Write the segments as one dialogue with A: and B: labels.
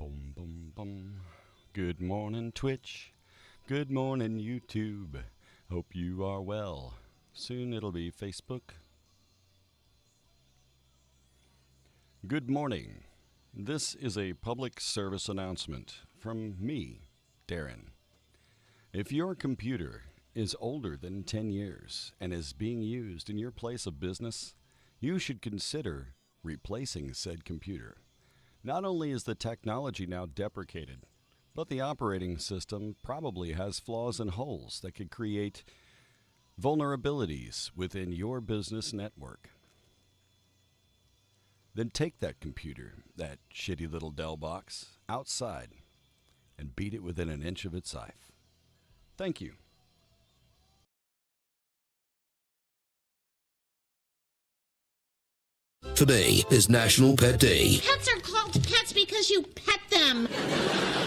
A: Boom, boom, boom. Good morning, Twitch. Good morning, YouTube. Hope you are well. Soon it'll be Facebook. Good morning. This is a public service announcement from me, Darren. If your computer is older than 10 years and is being used in your place of business, you should consider replacing said computer. Not only is the technology now deprecated, but the operating system probably has flaws and holes that could create vulnerabilities within your business network. Then take that computer, that shitty little Dell box, outside and beat it within an inch of its life. Thank you.
B: Today is National Pet Day.
C: Pets are called pets because you pet them.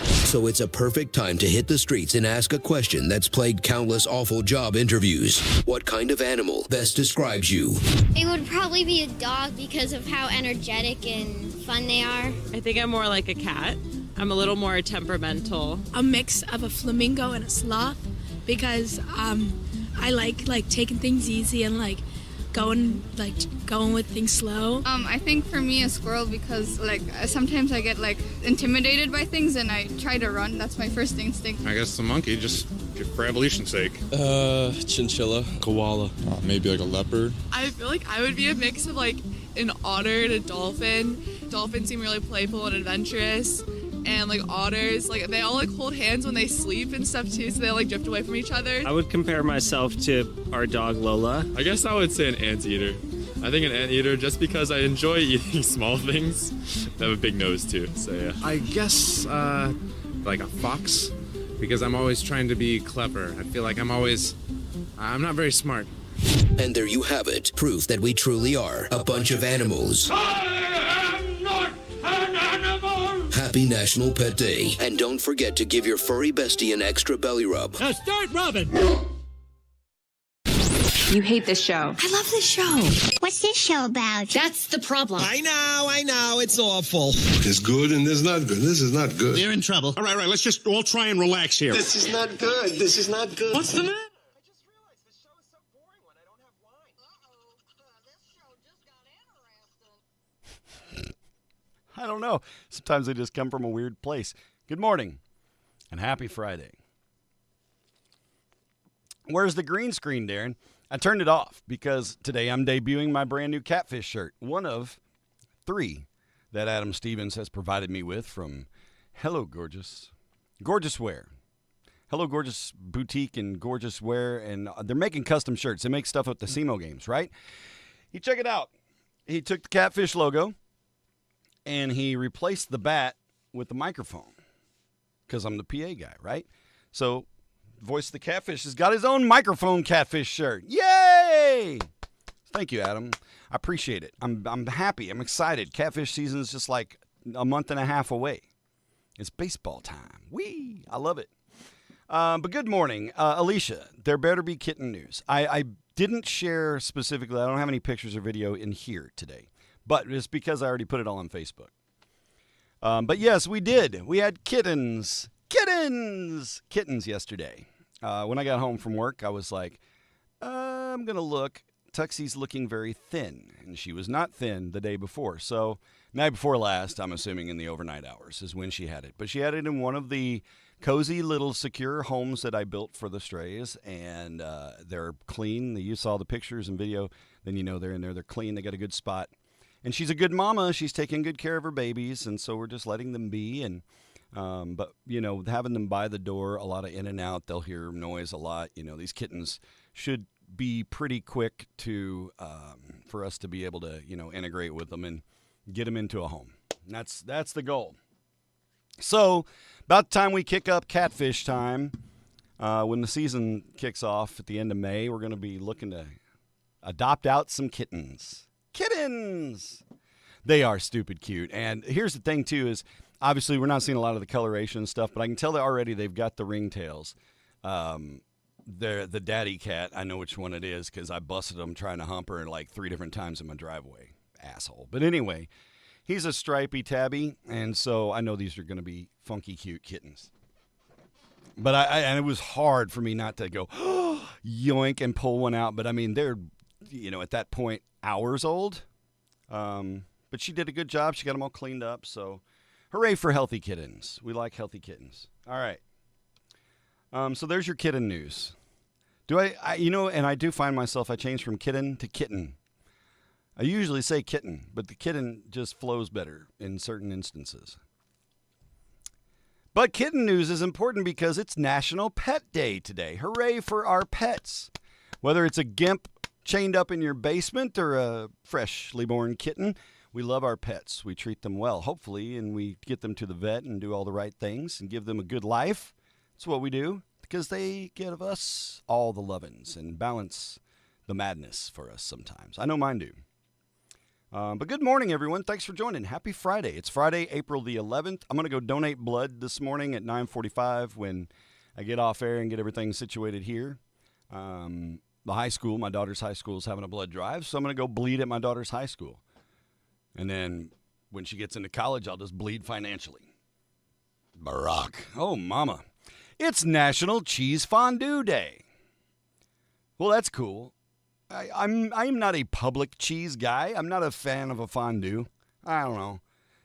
B: So it's a perfect time to hit the streets and ask a question that's plagued countless awful job interviews. What kind of animal best describes you?
D: It would probably be a dog because of how energetic and fun they are.
E: I think I'm more like a cat. I'm a little more temperamental.
F: A mix of a flamingo and a sloth because I like taking things easy and going with things slow.
G: I think for me a squirrel because sometimes I get intimidated by things and I try to run. That's my first instinct.
H: I guess the monkey just for evolution's sake.
I: Chinchilla, koala,
H: Maybe like a leopard.
E: I feel like I would be a mix of an otter and a dolphin. Dolphins seem really playful and adventurous. And otters, they all hold hands when they sleep and stuff too, so they drift away from each other.
J: I would compare myself to our dog Lola.
H: I guess I would say an anteater. I think an anteater just because I enjoy eating small things. They have a big nose too, so yeah.
K: I guess like a fox because I'm always trying to be clever. I feel like I'm not very smart.
B: And there you have it, proof that we truly are a bunch of animals. Happy National Pet Day. And don't forget to give your furry bestie an extra belly rub.
L: Now start rubbing.
M: You hate this show.
C: I love this show. What's this show about?
M: That's the problem.
L: I know. It's awful.
N: There's good and there's not good. This is not good.
L: We're in trouble.
I: All right, let's just all try and relax here.
N: This is not good. This is not good.
L: What's the matter?
O: I just realized this show is so boring when I don't have wine. This show just got interesting.
A: I don't know. Sometimes they just come from a weird place. Good morning and happy Friday. Where's the green screen, Darren? I turned it off because today I'm debuting my brand new catfish shirt. One of 3 that Adam Stevens has provided me with from Hello Gorgeous. Gorgeous Wear. Hello Gorgeous Boutique and Gorgeous Wear. And they're making custom shirts. They make stuff at the SEMO games, right? You check it out. He took the catfish logo and he replaced the bat with the microphone because I'm the PA guy, right? So Voice of the Catfish has got his own microphone catfish shirt. Yay! Thank you, Adam. I appreciate it. I'm happy. I'm excited. Catfish season is just like a month and a half away. It's baseball time. Whee! I love it. But good morning. Alicia, there better be kitten news. I didn't share specifically. I don't have any pictures or video in here today. But it's because I already put it all on Facebook. But yes, we did. We had kittens yesterday. When I got home from work, I was like, I'm going to look. Tuxie's looking very thin. And she was not thin the day before. So night before last, I'm assuming in the overnight hours is when she had it. But she had it in one of the cozy little secure homes that I built for the strays. And they're clean. You saw the pictures and video. Then you know they're in there. They're clean. They got a good spot. And she's a good mama. She's taking good care of her babies. And so we're just letting them be. And but, having them by the door, a lot of in and out, they'll hear noise a lot. These kittens should be pretty quick to for us to be able to, integrate with them and get them into a home. And that's the goal. So about the time we kick up catfish time, when the season kicks off at the end of May, we're going to be looking to adopt out some kittens. Kittens! They are stupid cute. And here's the thing, too, is obviously we're not seeing a lot of the coloration stuff, but I can tell that already they've got the ringtails. The daddy cat, I know which one it is because I busted him trying to hump her 3 different times in my driveway. Asshole. But anyway, He's a stripy tabby, and so I know these are going to be funky, cute kittens. But and it was hard for me not to go yoink and pull one out. But I mean, they're, at that point, hours old. But she did a good job. She got them all cleaned up. So hooray for healthy kittens. We like healthy kittens. All right. So there's your kitten news. And I do find myself, I change from kitten to kitten. I usually say kitten, but the kitten just flows better in certain instances. But kitten news is important because it's National Pet Day today. Hooray for our pets. Whether it's a gimp chained up in your basement or a freshly born kitten, we love our pets. We treat them well, hopefully, and we get them to the vet and do all the right things and give them a good life. That's what we do because they give us all the lovin's and balance the madness for us sometimes. I know mine do. But good morning, everyone. Thanks for joining. Happy Friday. It's Friday, April the 11th. I'm going to go donate blood this morning at 9:45 when I get off air and get everything situated here. The high school, my daughter's high school, is having a blood drive, so I'm going to go bleed at my daughter's high school. And then when she gets into college, I'll just bleed financially. Barack. Oh, mama. It's National Cheese Fondue Day. Well, that's cool. I'm not a public cheese guy. I'm not a fan of a fondue. I don't know.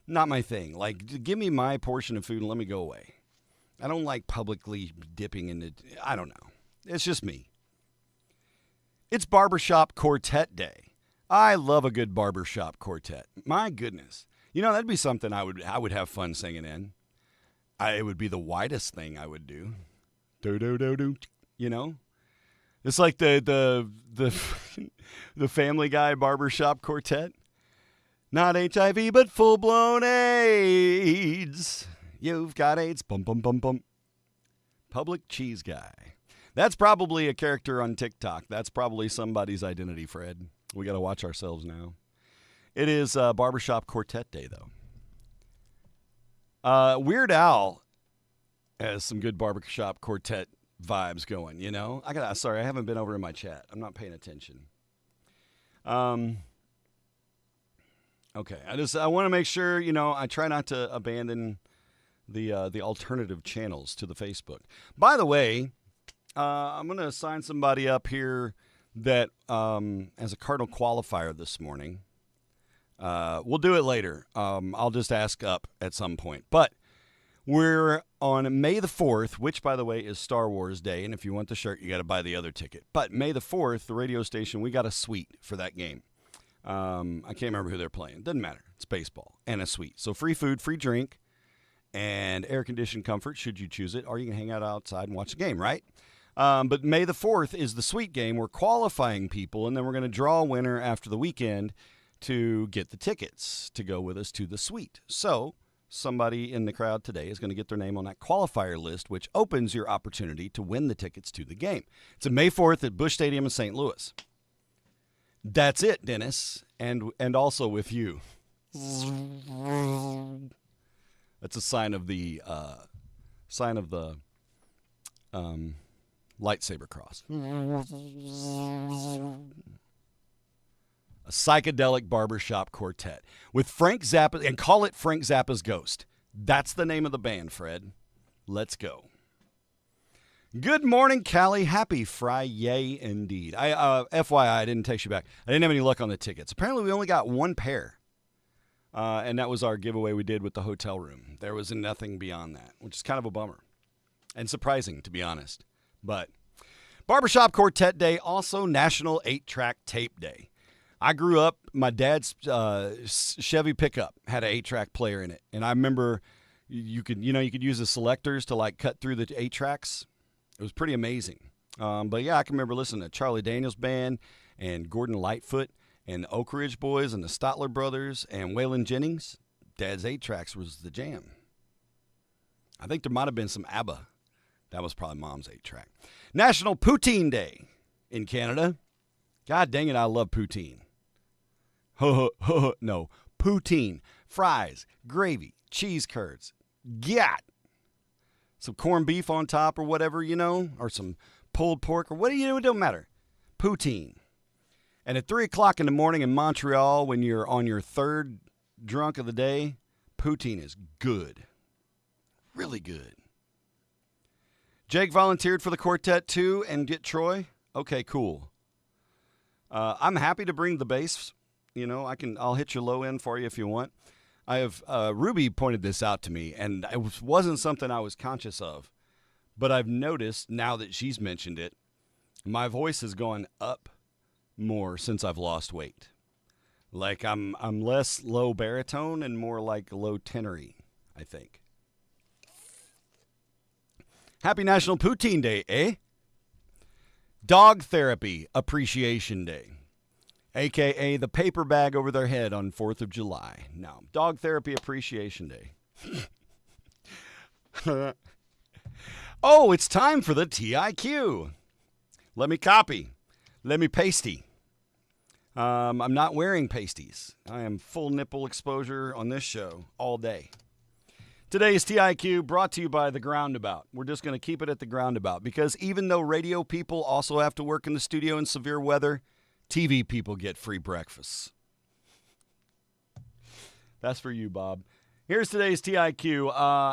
A: Not my thing. Like, give me my portion of food and let me go away. I don't like publicly dipping into, I don't know. It's just me. It's Barbershop Quartet Day. I love a good barbershop quartet. My goodness. That'd be something I would have fun singing in. It would be the widest thing I would do. Do. It's like the Family Guy barbershop quartet. Not HIV, but full-blown AIDS. You've got AIDS. Bum, bum, bum, bum. Public cheese guy. That's probably a character on TikTok. That's probably somebody's identity, Fred. We got to watch ourselves now. It is Barbershop Quartet Day, though. Weird Al has some good barbershop quartet vibes going, Sorry, I haven't been over in my chat. I'm not paying attention. Okay, I want to make sure, I try not to abandon the alternative channels to the Facebook. By the way, I'm going to assign somebody up here that as a Cardinal qualifier this morning. We'll do it later. I'll just ask up at some point. But we're on May the 4th, which, by the way, is Star Wars Day. And if you want the shirt, you got to buy the other ticket. But May the 4th, the radio station, we got a suite for that game. I can't remember who they're playing. Doesn't matter. It's baseball and a suite. So free food, free drink, and air-conditioned comfort, should you choose it. Or you can hang out outside and watch the game, right? But May the 4th is the suite game. We're qualifying people, and then we're going to draw a winner after the weekend to get the tickets to go with us to the suite. So somebody in the crowd today is going to get their name on that qualifier list, which opens your opportunity to win the tickets to the game. It's May 4th at Busch Stadium in St. Louis. That's it, Dennis, and also with you. That's a sign of the lightsaber cross. A psychedelic barbershop quartet with Frank Zappa, and call it Frank Zappa's Ghost. That's the name of the band, Fred. Let's go. Good morning, Callie. Happy Friday indeed. FYI, I didn't text you back. I didn't have any luck on the tickets. Apparently, we only got one pair. And that was our giveaway we did with the hotel room. There was nothing beyond that, which is kind of a bummer. And surprising, to be honest. But Barbershop Quartet Day, also National 8-Track Tape Day. I grew up, my dad's Chevy pickup had an 8-track player in it. And I remember you could use the selectors to like cut through the 8-tracks. It was pretty amazing. But yeah, I can remember listening to Charlie Daniels Band and Gordon Lightfoot and the Oak Ridge Boys and the Stotler Brothers and Waylon Jennings. Dad's 8-tracks was the jam. I think there might have been some ABBA. That was probably Mom's 8-track. National Poutine Day in Canada. God dang it, I love poutine. No, poutine. Fries, gravy, cheese curds. Gat. Some corned beef on top or whatever, or some pulled pork or what do you know? It don't matter. Poutine. And at 3 o'clock in the morning in Montreal, when you're on your third drunk of the day, poutine is good. Really good. Jake volunteered for the quartet too and get Troy. Okay, cool. I'm happy to bring the bass. You know, I'll hit your low end for you if you want. I have Ruby pointed this out to me, and it wasn't something I was conscious of, but I've noticed now that she's mentioned it, my voice has gone up more since I've lost weight. Like I'm less low baritone and more like low tenory, I think. Happy National Poutine Day, eh? Dog Therapy Appreciation Day, a.k.a. the paper bag over their head on 4th of July. No, Dog Therapy Appreciation Day. Oh, it's time for the TIQ. Let me copy. Let me pasty. I'm not wearing pasties. I am full nipple exposure on this show all day. Today's TIQ brought to you by The Groundabout. We're just going to keep it at The Groundabout because even though radio people also have to work in the studio in severe weather, TV people get free breakfasts. That's for you, Bob. Here's today's TIQ.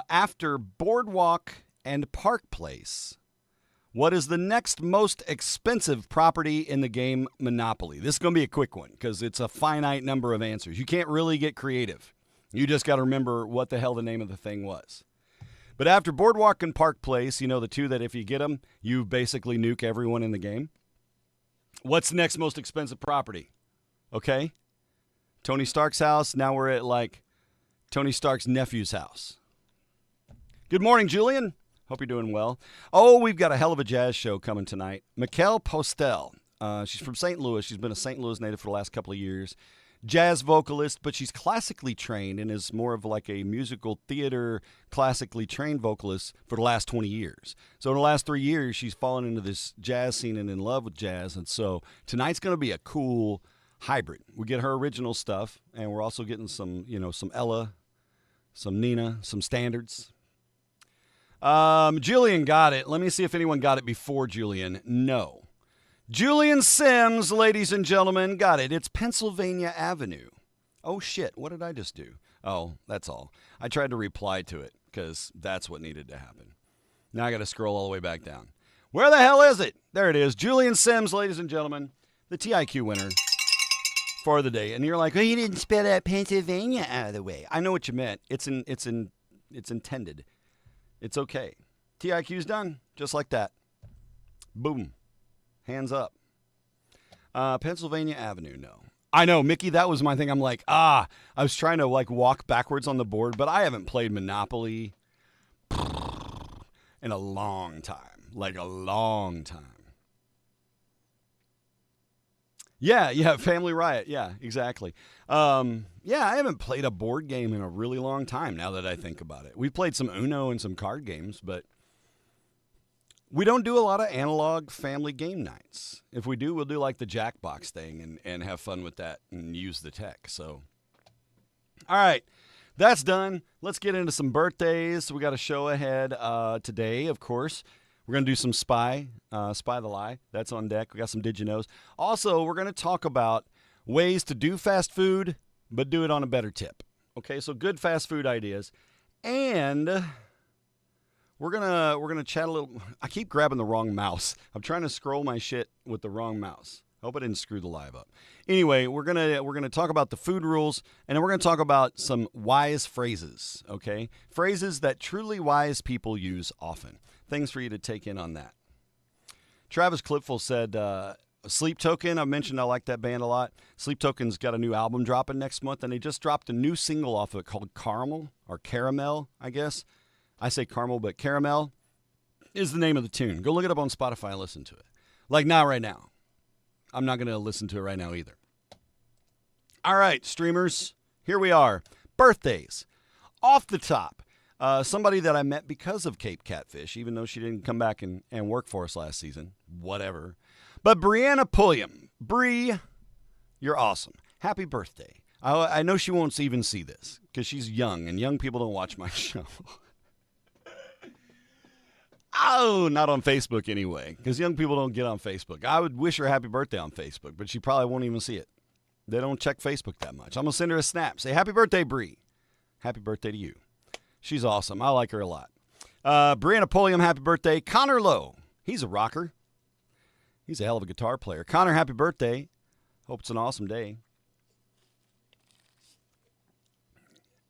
A: After Boardwalk and Park Place, what is the next most expensive property in the game Monopoly? This is going to be a quick one because it's a finite number of answers. You can't really get creative. You just got to remember what the hell the name of the thing was. But after Boardwalk and Park Place, you know, the two that if you get them, you basically nuke everyone in the game. What's the next most expensive property? Okay. Tony Stark's house. Now we're at like Tony Stark's nephew's house. Good morning, Julian. Hope you're doing well. Oh, we've got a hell of a jazz show coming tonight. Mikkel Postel. She's from St. Louis. She's been a St. Louis native for the last couple of years. Jazz vocalist, but she's classically trained and is more of like a musical theater, classically trained vocalist for the last 20 years. So in the last 3 years, she's fallen into this jazz scene and in love with jazz. And so tonight's going to be a cool hybrid. We get her original stuff, and we're also getting some, you know, some Ella, some Nina, some standards. Julian got it. Let me see if anyone got it before Julian. No. Julian Sims, ladies and gentlemen, got it. It's Pennsylvania Avenue. Oh, shit. What did I just do? Oh, that's all. I tried to reply to it because that's what needed to happen. Now I got to scroll all the way back down. Where the hell is it? There it is. Julian Sims, ladies and gentlemen, the TIQ winner for the day. And you're like, well, you didn't spell that Pennsylvania out of the way. I know what you meant. It's intended. It's okay. TIQ's done. Just like that. Boom. Hands up. Pennsylvania Avenue, no. I know, Mickey, that was my thing. I'm like, I was trying to like walk backwards on the board, but I haven't played Monopoly in a long time. Like a long time. Yeah, Family Riot. Yeah, exactly. I haven't played a board game in a really long time now that I think about it. We've played some Uno and some card games, but we don't do a lot of analog family game nights. If we do, we'll do like the Jackbox thing and have fun with that and use the tech. So, all right, that's done. Let's get into some birthdays. We got a show ahead today, of course. We're going to do some Spy the Lie. That's on deck. We got some Did You Knows. Also, we're going to talk about ways to do fast food, but do it on a better tip. Okay, so good fast food ideas. And we're gonna chat a little. I keep grabbing the wrong mouse. I'm trying to scroll my shit with the wrong mouse. Hope I didn't screw the live up. Anyway, we're gonna talk about the food rules, and then we're gonna talk about some wise phrases. Okay, phrases that truly wise people use often. Things for you to take in on that. Travis Clipful said, Sleep Token. I mentioned I like that band a lot. Sleep Token's got a new album dropping next month, and they just dropped a new single off of it called Caramel, or Caramel, I guess. I say caramel, but Caramel is the name of the tune. Go look it up on Spotify and listen to it. Like, not right now. I'm not going to listen to it right now either. All right, streamers, here we are. Birthdays. Off the top, somebody that I met because of Cape Catfish, even though she didn't come back and work for us last season. Whatever. But Brianna Pulliam. Bree, you're awesome. Happy birthday. I know she won't even see this because she's young, and young people don't watch my show. Oh, not on Facebook anyway, because young people don't get on Facebook. I would wish her happy birthday on Facebook, but she probably won't even see it. They don't check Facebook that much. I'm going to send her a snap. Say, happy birthday, Bree. Happy birthday to you. She's awesome. I like her a lot. Brianna Pulliam, happy birthday. Connor Lowe. He's a rocker. He's a hell of a guitar player. Connor, happy birthday. Hope it's an awesome day.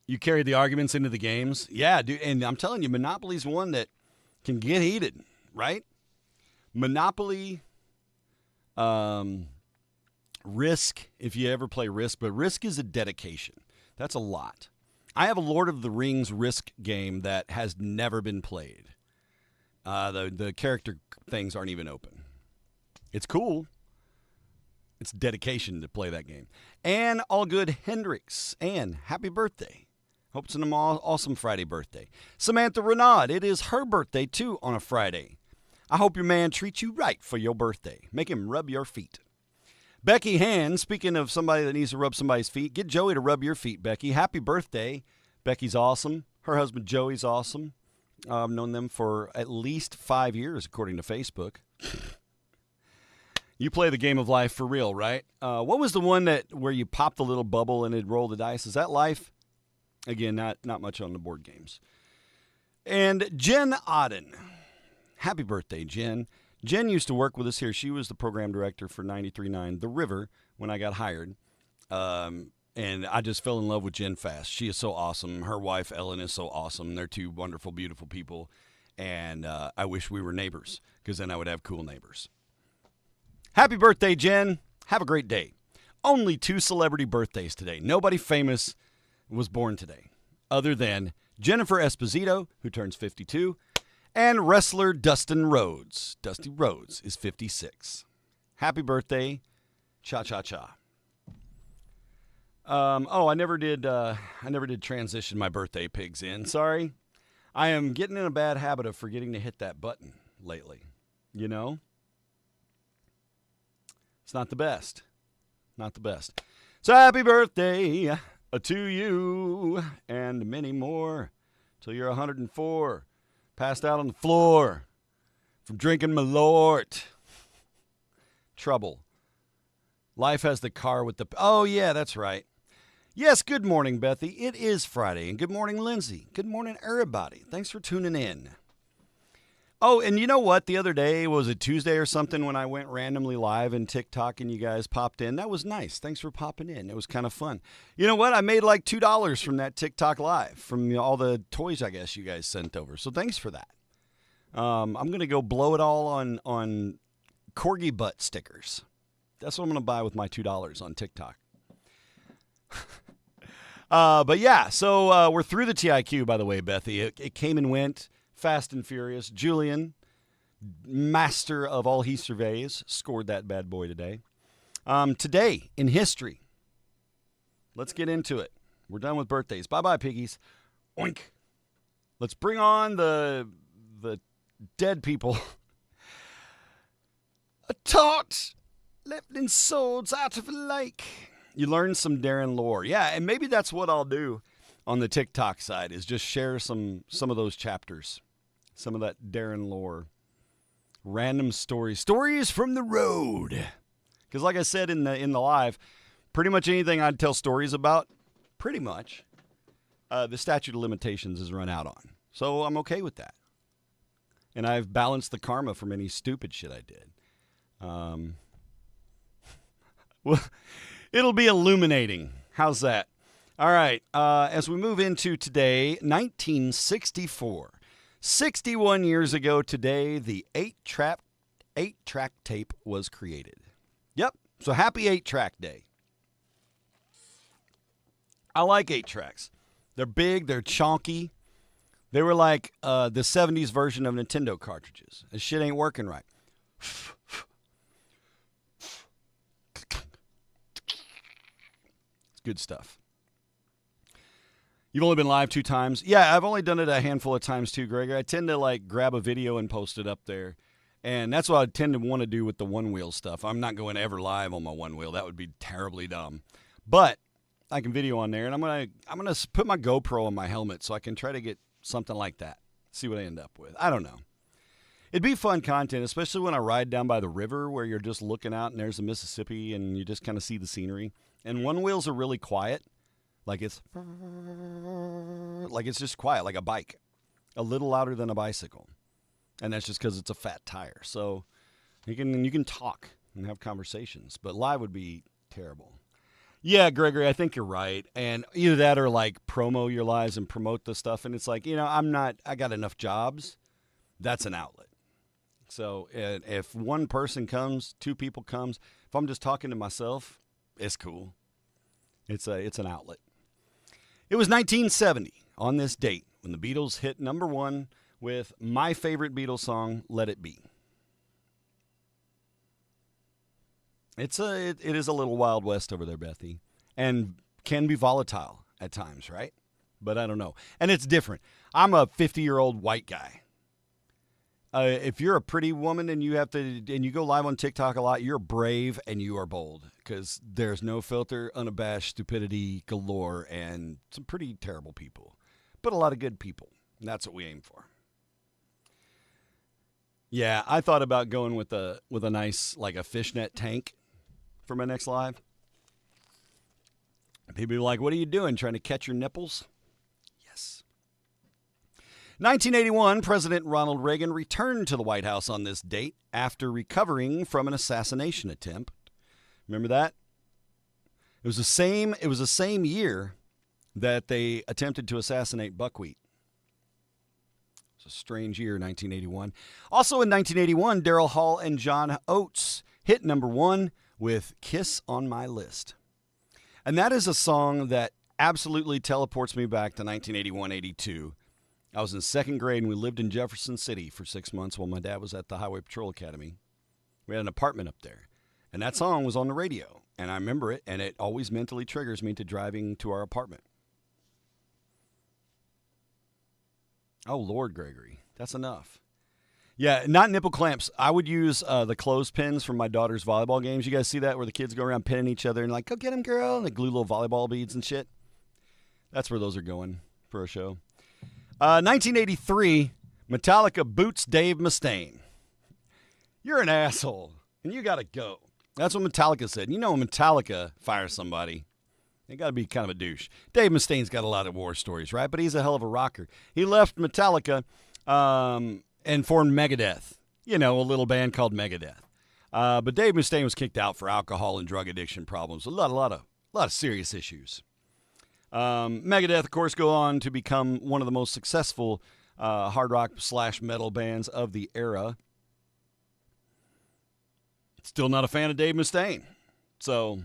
A: You carried the arguments into the games? Yeah, dude. And I'm telling you, Monopoly's one that can get heated, right? Monopoly, Risk, if you ever play Risk. But Risk is a dedication. That's a lot. I have a Lord of the Rings Risk game that has never been played. The character things aren't even open. It's cool. It's dedication to play that game. Ann Allgood Hendricks. Ann, happy birthday. Hope it's an awesome Friday birthday. Samantha Renaud, it is her birthday too on a Friday. I hope your man treats you right for your birthday. Make him rub your feet. Becky Hand, speaking of somebody that needs to rub somebody's feet, get Joey to rub your feet, Becky. Happy birthday. Becky's awesome. Her husband Joey's awesome. I've known them for at least 5 years, according to Facebook. You play the game of life for real, right? What was the one where you popped the little bubble and it'd roll the dice? Is that life? Again, not much on the board games. And Jen Odden. Happy birthday, Jen. Jen used to work with us here. She was the program director for 93.9 The River when I got hired. And I just fell in love with Jen fast. She is so awesome. Her wife, Ellen, is so awesome. They're two wonderful, beautiful people. And I wish we were neighbors because then I would have cool neighbors. Happy birthday, Jen. Have a great day. Only 2 celebrity birthdays today. Nobody famous was born today other than Jennifer Esposito, who turns 52, and wrestler Dustin Rhodes. Dusty Rhodes is 56. Happy birthday. Cha-cha-cha. I never did transition my birthday pigs in. Sorry. I am getting in a bad habit of forgetting to hit that button lately. You know? It's not the best. Not the best. So happy birthday to you and many more till you're 104. Passed out on the floor from drinking Malort. Trouble. Life has the car with the... Oh, yeah, that's right. Yes, good morning, Bethy. It is Friday. And good morning, Lindsay. Good morning, everybody. Thanks for tuning in. Oh, and you know what? The other day, was it Tuesday or something, when I went randomly live in TikTok and you guys popped in? That was nice. Thanks for popping in. It was kind of fun. You know what? I made like $2 from that TikTok live, from all the toys I guess you guys sent over. So thanks for that. I'm going to go blow it all on corgi butt stickers. That's what I'm going to buy with my $2 on TikTok. But yeah, so we're through the TIQ, by the way, Bethy. It came and went. Fast and Furious. Julian, master of all he surveys, scored that bad boy today. Today in history, let's get into it. We're done with birthdays. Bye-bye, piggies. Oink. Let's bring on the dead people. A torch left in swords out of a lake. You learn some Darren lore. Yeah, and maybe that's what I'll do on the TikTok side, is just share some of those chapters. Some of that Darren lore. Random stories. Stories from the road. Because like I said in the live, pretty much anything I'd tell stories about, pretty much, the statute of limitations is run out on. So I'm okay with that. And I've balanced the karma from any stupid shit I did. Well, it'll be illuminating. How's that? All right. As we move into today, 1964. 61 years ago today, the 8-track tape was created. Yep. So happy 8-track day. I like 8-tracks. They're big. They're chonky. They were like the 70s version of Nintendo cartridges. This shit ain't working right. It's good stuff. You've only been live 2 times. Yeah, I've only done it a handful of times too, Gregor. I tend to like grab a video and post it up there. And that's what I tend to want to do with the one-wheel stuff. I'm not going ever live on my one-wheel. That would be terribly dumb. But I can video on there, and I'm gonna put my GoPro on my helmet so I can try to get something like that. See what I end up with. I don't know. It'd be fun content, especially when I ride down by the river where you're just looking out and there's the Mississippi and you just kind of see the scenery. And one wheels are really quiet. Like it's just quiet, like a bike. A little louder than a bicycle. And that's just because it's a fat tire. So you can talk and have conversations. But live would be terrible. Yeah, Gregory, I think you're right. And either that or like promo your lives and promote the stuff. And it's like, I got enough jobs. That's an outlet. So if one person comes, two people comes, if I'm just talking to myself, it's cool. It's an outlet. It was 1970 on this date when the Beatles hit number one with my favorite Beatles song, Let It Be. It is a little Wild West over there, Bethy, and can be volatile at times, right? But I don't know. And it's different. I'm a 50-year-old white guy. If you're a pretty woman and you go live on TikTok a lot, you're brave and you are bold because there's no filter, unabashed stupidity galore, and some pretty terrible people, but a lot of good people. And that's what we aim for. Yeah, I thought about going with a nice like a fishnet tank for my next live. People are like, "What are you doing? Trying to catch your nipples?" 1981, President Ronald Reagan returned to the White House on this date after recovering from an assassination attempt. Remember that? It was the same year that they attempted to assassinate Buckwheat. It's a strange year, 1981. Also in 1981, Daryl Hall and John Oates hit number one with Kiss on My List. And that is a song that absolutely teleports me back to 1981-82. I was in second grade and we lived in Jefferson City for 6 months while my dad was at the Highway Patrol Academy. We had an apartment up there. And that song was on the radio. And I remember it, and it always mentally triggers me to driving to our apartment. Oh, Lord, Gregory. That's enough. Yeah, not nipple clamps. I would use the clothespins from my daughter's volleyball games. You guys see that where the kids go around pinning each other and like, go get him, girl. And they glue little volleyball beads and shit. That's where those are going for a show. 1983, Metallica boots Dave Mustaine. You're an asshole, and you got to go. That's what Metallica said. You know when Metallica fires somebody, they got to be kind of a douche. Dave Mustaine's got a lot of war stories, right? But he's a hell of a rocker. He left Metallica and formed Megadeth, a little band called Megadeth. But Dave Mustaine was kicked out for alcohol and drug addiction problems. A lot of serious issues. Megadeth, of course, go on to become one of the most successful hard rock / metal bands of the era. Still not a fan of Dave Mustaine. So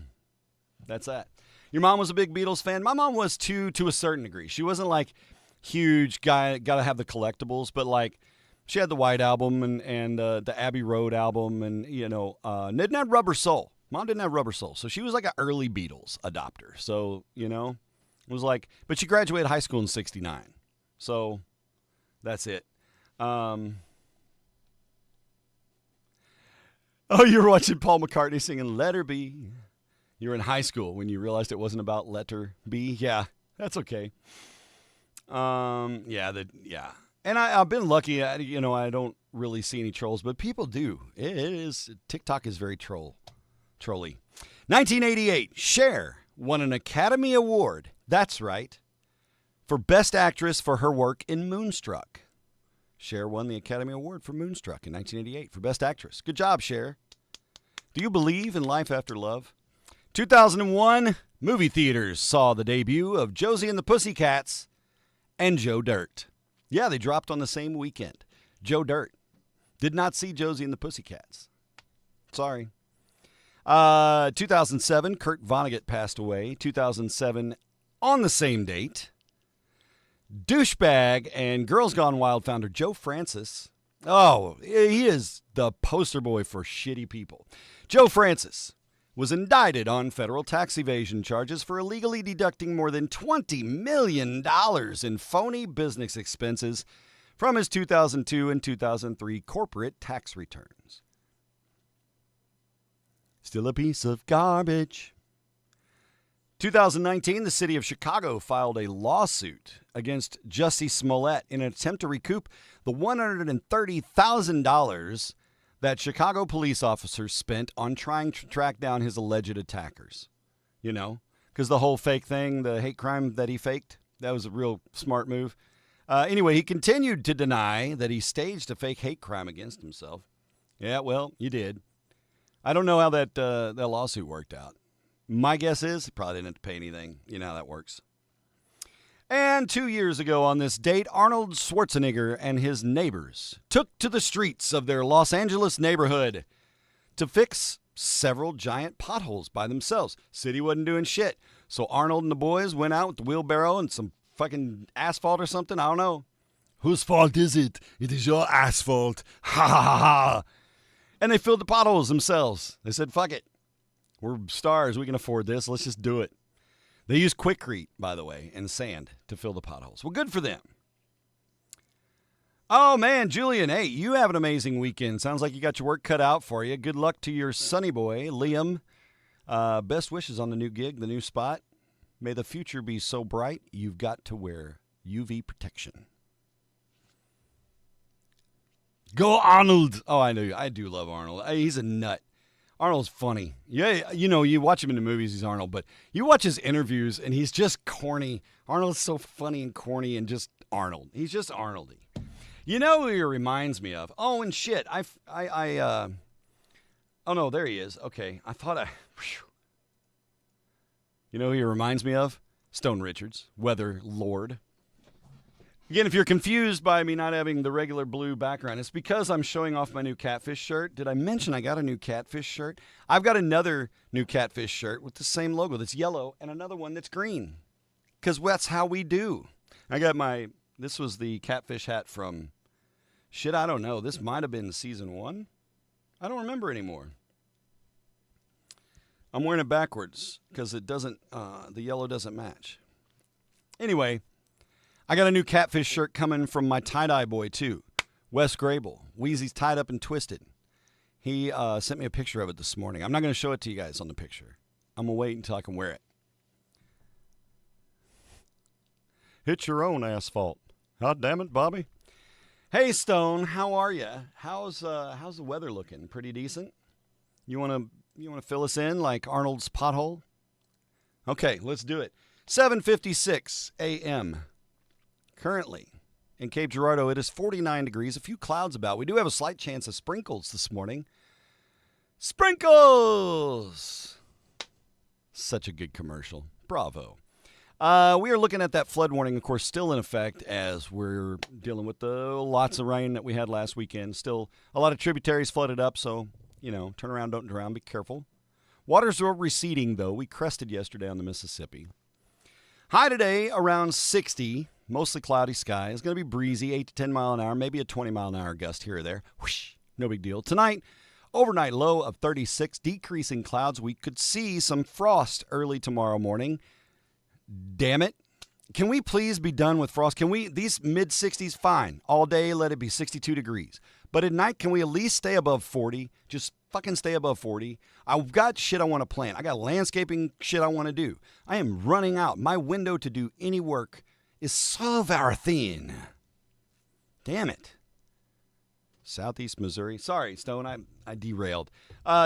A: that's that. Your mom was a big Beatles fan. My mom was too, to a certain degree. She wasn't like huge guy, got to have the collectibles, but like she had the White Album and the Abbey Road album and, didn't have Rubber Soul. Mom didn't have Rubber Soul. So she was like an early Beatles adopter. So, it was like, but she graduated high school in 69. So that's it. Oh, you were watching Paul McCartney singing Let Her Be. You were in high school when you realized it wasn't about Let Her Be. Yeah, that's okay. Yeah. And I've been lucky. I don't really see any trolls, but people do. TikTok is very trolly. 1988, Cher won an Academy Award. That's right. For Best Actress for her work in Moonstruck. Cher won the Academy Award for Moonstruck in 1988 for Best Actress. Good job, Cher. Do you believe in life after love? 2001, movie theaters saw the debut of Josie and the Pussycats and Joe Dirt. Yeah, they dropped on the same weekend. Joe Dirt. Did not see Josie and the Pussycats. Sorry. 2007, Kurt Vonnegut passed away. 2007, on the same date, douchebag and Girls Gone Wild founder Joe Francis. Oh, he is the poster boy for shitty people. Joe Francis was indicted on federal tax evasion charges for illegally deducting more than $20 million in phony business expenses from his 2002 and 2003 corporate tax returns. Still a piece of garbage. 2019, the city of Chicago filed a lawsuit against Jussie Smollett in an attempt to recoup the $130,000 that Chicago police officers spent on trying to track down his alleged attackers. You know, because the whole fake thing, the hate crime that he faked, that was a real smart move. Anyway, he continued to deny that he staged a fake hate crime against himself. Yeah, well, you did. I don't know how that lawsuit worked out. My guess is he probably didn't have to pay anything. You know how that works. And 2 years ago on this date, Arnold Schwarzenegger and his neighbors took to the streets of their Los Angeles neighborhood to fix several giant potholes by themselves. City wasn't doing shit. So Arnold and the boys went out with the wheelbarrow and some fucking asphalt or something. I don't know. Whose fault is it? It is your asphalt. Ha ha ha ha. And they filled the potholes themselves. They said, fuck it. We're stars. We can afford this. Let's just do it. They used Quikrete, by the way, and sand to fill the potholes. Well, good for them. Oh, man, Julian, hey, you have an amazing weekend. Sounds like you got your work cut out for you. Good luck to your sonny boy, Liam. Best wishes on the new gig, the new spot. May the future be so bright, you've got to wear UV protection. Go Arnold. Oh, I know. I do love Arnold. He's a nut. Arnold's funny. Yeah, you know, you watch him in the movies, he's Arnold, but you watch his interviews, and he's just corny. Arnold's so funny and corny and just Arnold. He's just Arnoldy. You know who he reminds me of? Oh, and shit. Oh, no, there he is. Okay. You know who he reminds me of? Stone Richards, Weather Lord. Again, if you're confused by me not having the regular blue background, it's because I'm showing off my new Catfish shirt. Did I mention I got a new Catfish shirt? I've got another new Catfish shirt with the same logo that's yellow and another one that's green. Because that's how we do. This was the Catfish hat from, I don't know. This might have been season 1. I don't remember anymore. I'm wearing it backwards because it doesn't, the yellow doesn't match. Anyway, I got a new Catfish shirt coming from my tie-dye boy, too. Wes Grable. Wheezy's tied up and twisted. He sent me a picture of it this morning. I'm not going to show it to you guys on the picture. I'm going to wait until I can wear it. Hit your own asphalt. God damn it, Bobby. Hey, Stone. How are you? How's the weather looking? Pretty decent? You want to fill us in like Arnold's pothole? Okay, let's do it. 7:56 a.m. Currently, in Cape Girardeau, it is 49 degrees, a few clouds about. We do have a slight chance of sprinkles this morning. Sprinkles! Such a good commercial. Bravo. We are looking at that flood warning, of course, still in effect as we're dealing with the lots of rain that we had last weekend. Still a lot of tributaries flooded up, so, turn around, don't drown, be careful. Waters are receding, though. We crested yesterday on the Mississippi. High today, around 60. Mostly cloudy sky. It's going to be breezy, 8 to 10 mile an hour, maybe a 20 mile an hour gust here or there. Whoosh, no big deal. Tonight, overnight low of 36, decreasing clouds. We could see some frost early tomorrow morning. Damn it. Can we please be done with frost? These mid-60s, fine. All day, let it be 62 degrees. But at night, can we at least stay above 40? Just fucking stay above 40. I've got shit I want to plant. I got landscaping shit I want to do. I am running out. My window to do any work is so very thin. Damn it. Southeast Missouri. Sorry, Stone, I derailed.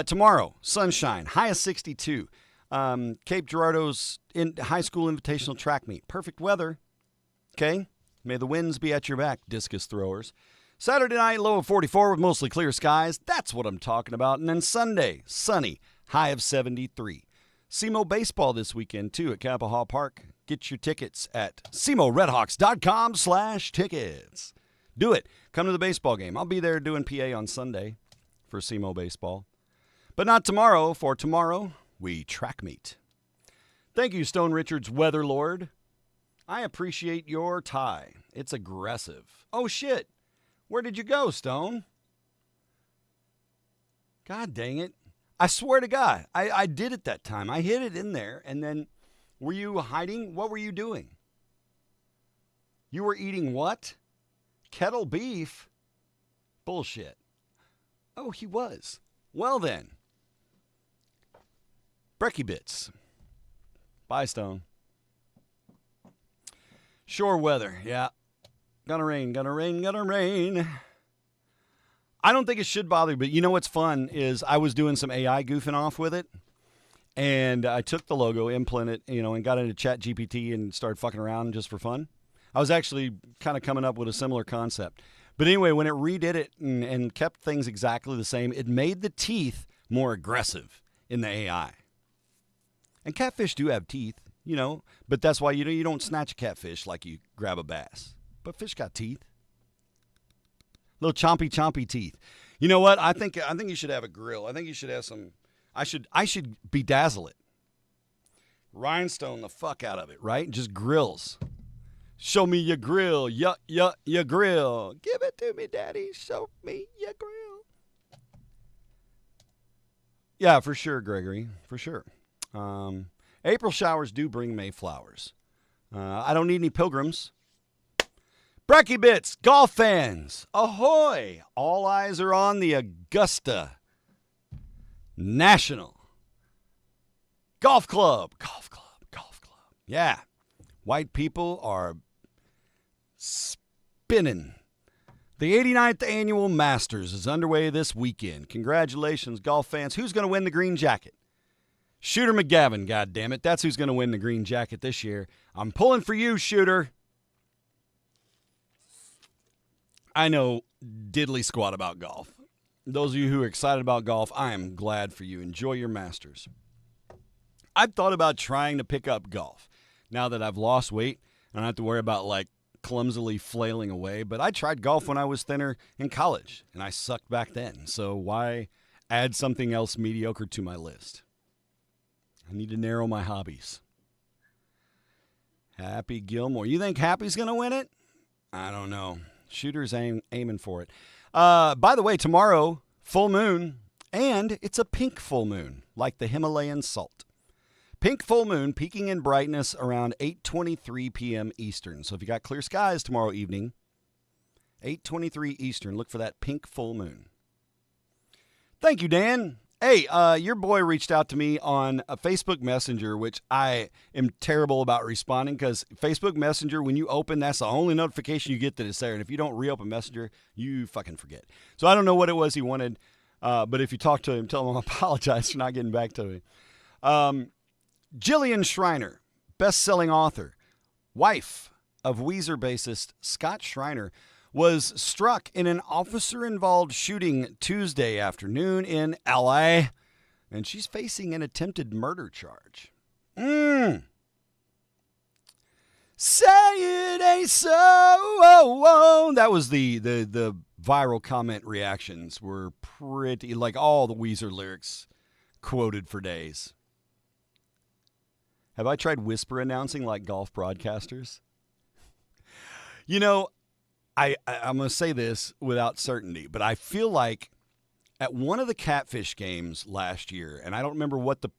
A: Tomorrow, sunshine, high of 62. Cape Girardeau's high school invitational track meet. Perfect weather. Okay? May the winds be at your back, discus throwers. Saturday night, low of 44 with mostly clear skies. That's what I'm talking about. And then Sunday, sunny, high of 73. SEMO baseball this weekend, too, at Capahaw Park. Get your tickets at SEMORedHawks.com/tickets. Do it. Come to the baseball game. I'll be there doing PA on Sunday for SEMO baseball. But not tomorrow. For tomorrow, we track meet. Thank you, Stone Richards, Weather Lord. I appreciate your tie. It's aggressive. Oh, shit. Where did you go, Stone? God dang it. I swear to God, I did it that time. I hid it in there, and then... Were you hiding? What were you doing? You were eating what? Kettle beef? Bullshit. Oh, he was. Well then. Brekkie Bits. Bye, Stone. Shore weather, yeah. Gonna rain, gonna rain, gonna rain. I don't think it should bother you, but you know what's fun is I was doing some AI goofing off with it, and I took the logo, implemented it, and got into ChatGPT and started fucking around just for fun. I was actually kind of coming up with a similar concept. But anyway, when it redid it and kept things exactly the same, it made the teeth more aggressive in the AI. And catfish do have teeth, but that's why you don't snatch a catfish like you grab a bass. But fish got teeth. Little chompy teeth. You know what? I think you should have a grill. I think you should have some. I should bedazzle it. Rhinestone the fuck out of it, right? Just grills. Show me your grill. Your grill. Give it to me, Daddy. Show me your grill. Yeah, for sure, Gregory. For sure. April showers do bring May flowers. I don't need any pilgrims. Brekkie Bits, golf fans, ahoy! All eyes are on the Augusta National Golf Club. Golf Club. Yeah. White people are spinning. The 89th Annual Masters is underway this weekend. Congratulations, golf fans. Who's going to win the green jacket? Shooter McGavin, goddammit. That's who's going to win the green jacket this year. I'm pulling for you, Shooter. I know diddly squat about golf. Those of you who are excited about golf, I am glad for you. Enjoy your Masters. I've thought about trying to pick up golf. Now that I've lost weight, I don't have to worry about clumsily flailing away. But I tried golf when I was thinner in college, and I sucked back then. So why add something else mediocre to my list? I need to narrow my hobbies. Happy Gilmore. You think Happy's going to win it? I don't know. Shooter's aiming for it. By the way, tomorrow, full moon, and it's a pink full moon, like the Himalayan salt. Pink full moon peaking in brightness around 8:23 p.m. Eastern. So if you got clear skies tomorrow evening, 8:23 Eastern, look for that pink full moon. Thank you, Dan. Hey, your boy reached out to me on a Facebook Messenger, which I am terrible about responding because Facebook Messenger, when you open, that's the only notification you get that it's there. And if you don't reopen Messenger, you fucking forget. So I don't know what it was he wanted, but if you talk to him, tell him I apologize for not getting back to him. Jillian Schreiner, best-selling author, wife of Weezer bassist Scott Schreiner, was struck in an officer-involved shooting Tuesday afternoon in L.A., and she's facing an attempted murder charge. Say it ain't so. That was the viral comment reactions were pretty, all the Weezer lyrics quoted for days. Have I tried whisper announcing like golf broadcasters? I'm going to say this without certainty, but I feel like at one of the Catfish games last year, and I don't remember what the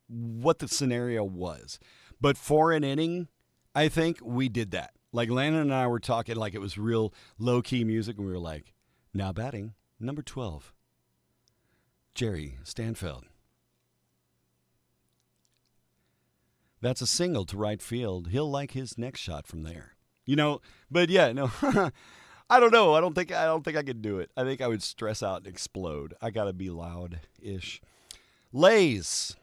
A: scenario was, but for an inning, I think we did that. Landon and I were talking like it was real low-key music, and we were like, now batting, number 12, Jerry Stanfield. That's a single to right field. He'll like his next shot from there. But yeah, no. I don't know. I don't think I could do it. I think I would stress out and explode. I got to be loud-ish. Lay's,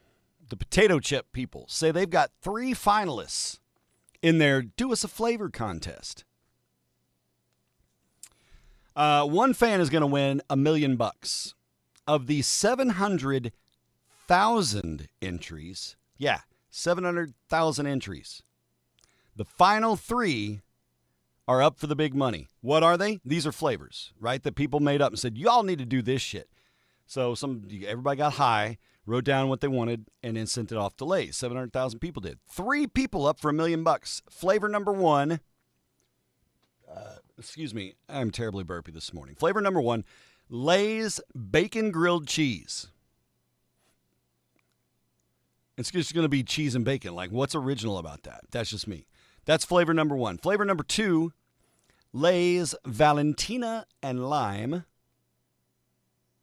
A: the potato chip people, say they've got 3 finalists in their Do Us a Flavor contest. One fan is going to win $1 million. Of the 700,000 entries, 700,000 entries, the final 3 are up for the big money. What are they? These are flavors, right? That people made up and said, y'all need to do this shit. So everybody got high, wrote down what they wanted, and then sent it off to Lay's. 700,000 people did. 3 people up for $1 million. Flavor number 1. Excuse me. I'm terribly burpy this morning. Flavor number 1, Lay's Bacon Grilled Cheese. It's just going to be cheese and bacon. What's original about that? That's just me. That's flavor number 1. Flavor number 2, Lay's Valentina and Lime.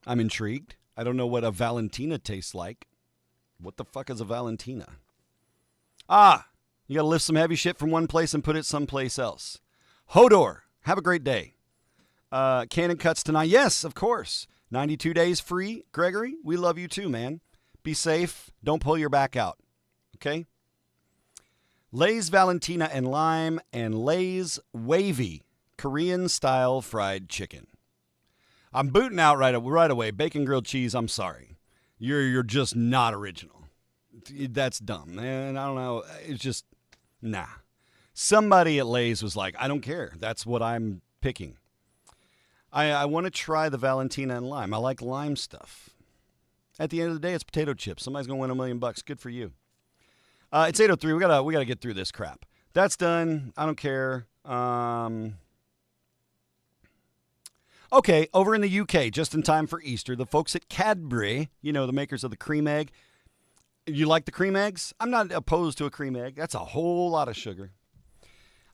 A: I'm intrigued. I don't know what a Valentina tastes like. What the fuck is a Valentina? You got to lift some heavy shit from one place and put it someplace else. Hodor, have a great day. Cannon cuts tonight. Yes, of course. 92 days free. Gregory, we love you too, man. Be safe. Don't pull your back out. Okay? Lay's Valentina and Lime and Lay's Wavy Korean-style fried chicken. I'm booting out right away. Bacon grilled cheese, I'm sorry. You're just not original. That's dumb, man. I don't know. It's just, nah. Somebody at Lay's was like, I don't care. That's what I'm picking. I want to try the Valentina and Lime. I like lime stuff. At the end of the day, it's potato chips. Somebody's going to win $1 million. Good for you. It's 8:03. We gotta get through this crap. That's done. I don't care. Okay, over in the UK, just in time for Easter, the folks at Cadbury, the makers of the cream egg. You like the cream eggs? I'm not opposed to a cream egg. That's a whole lot of sugar.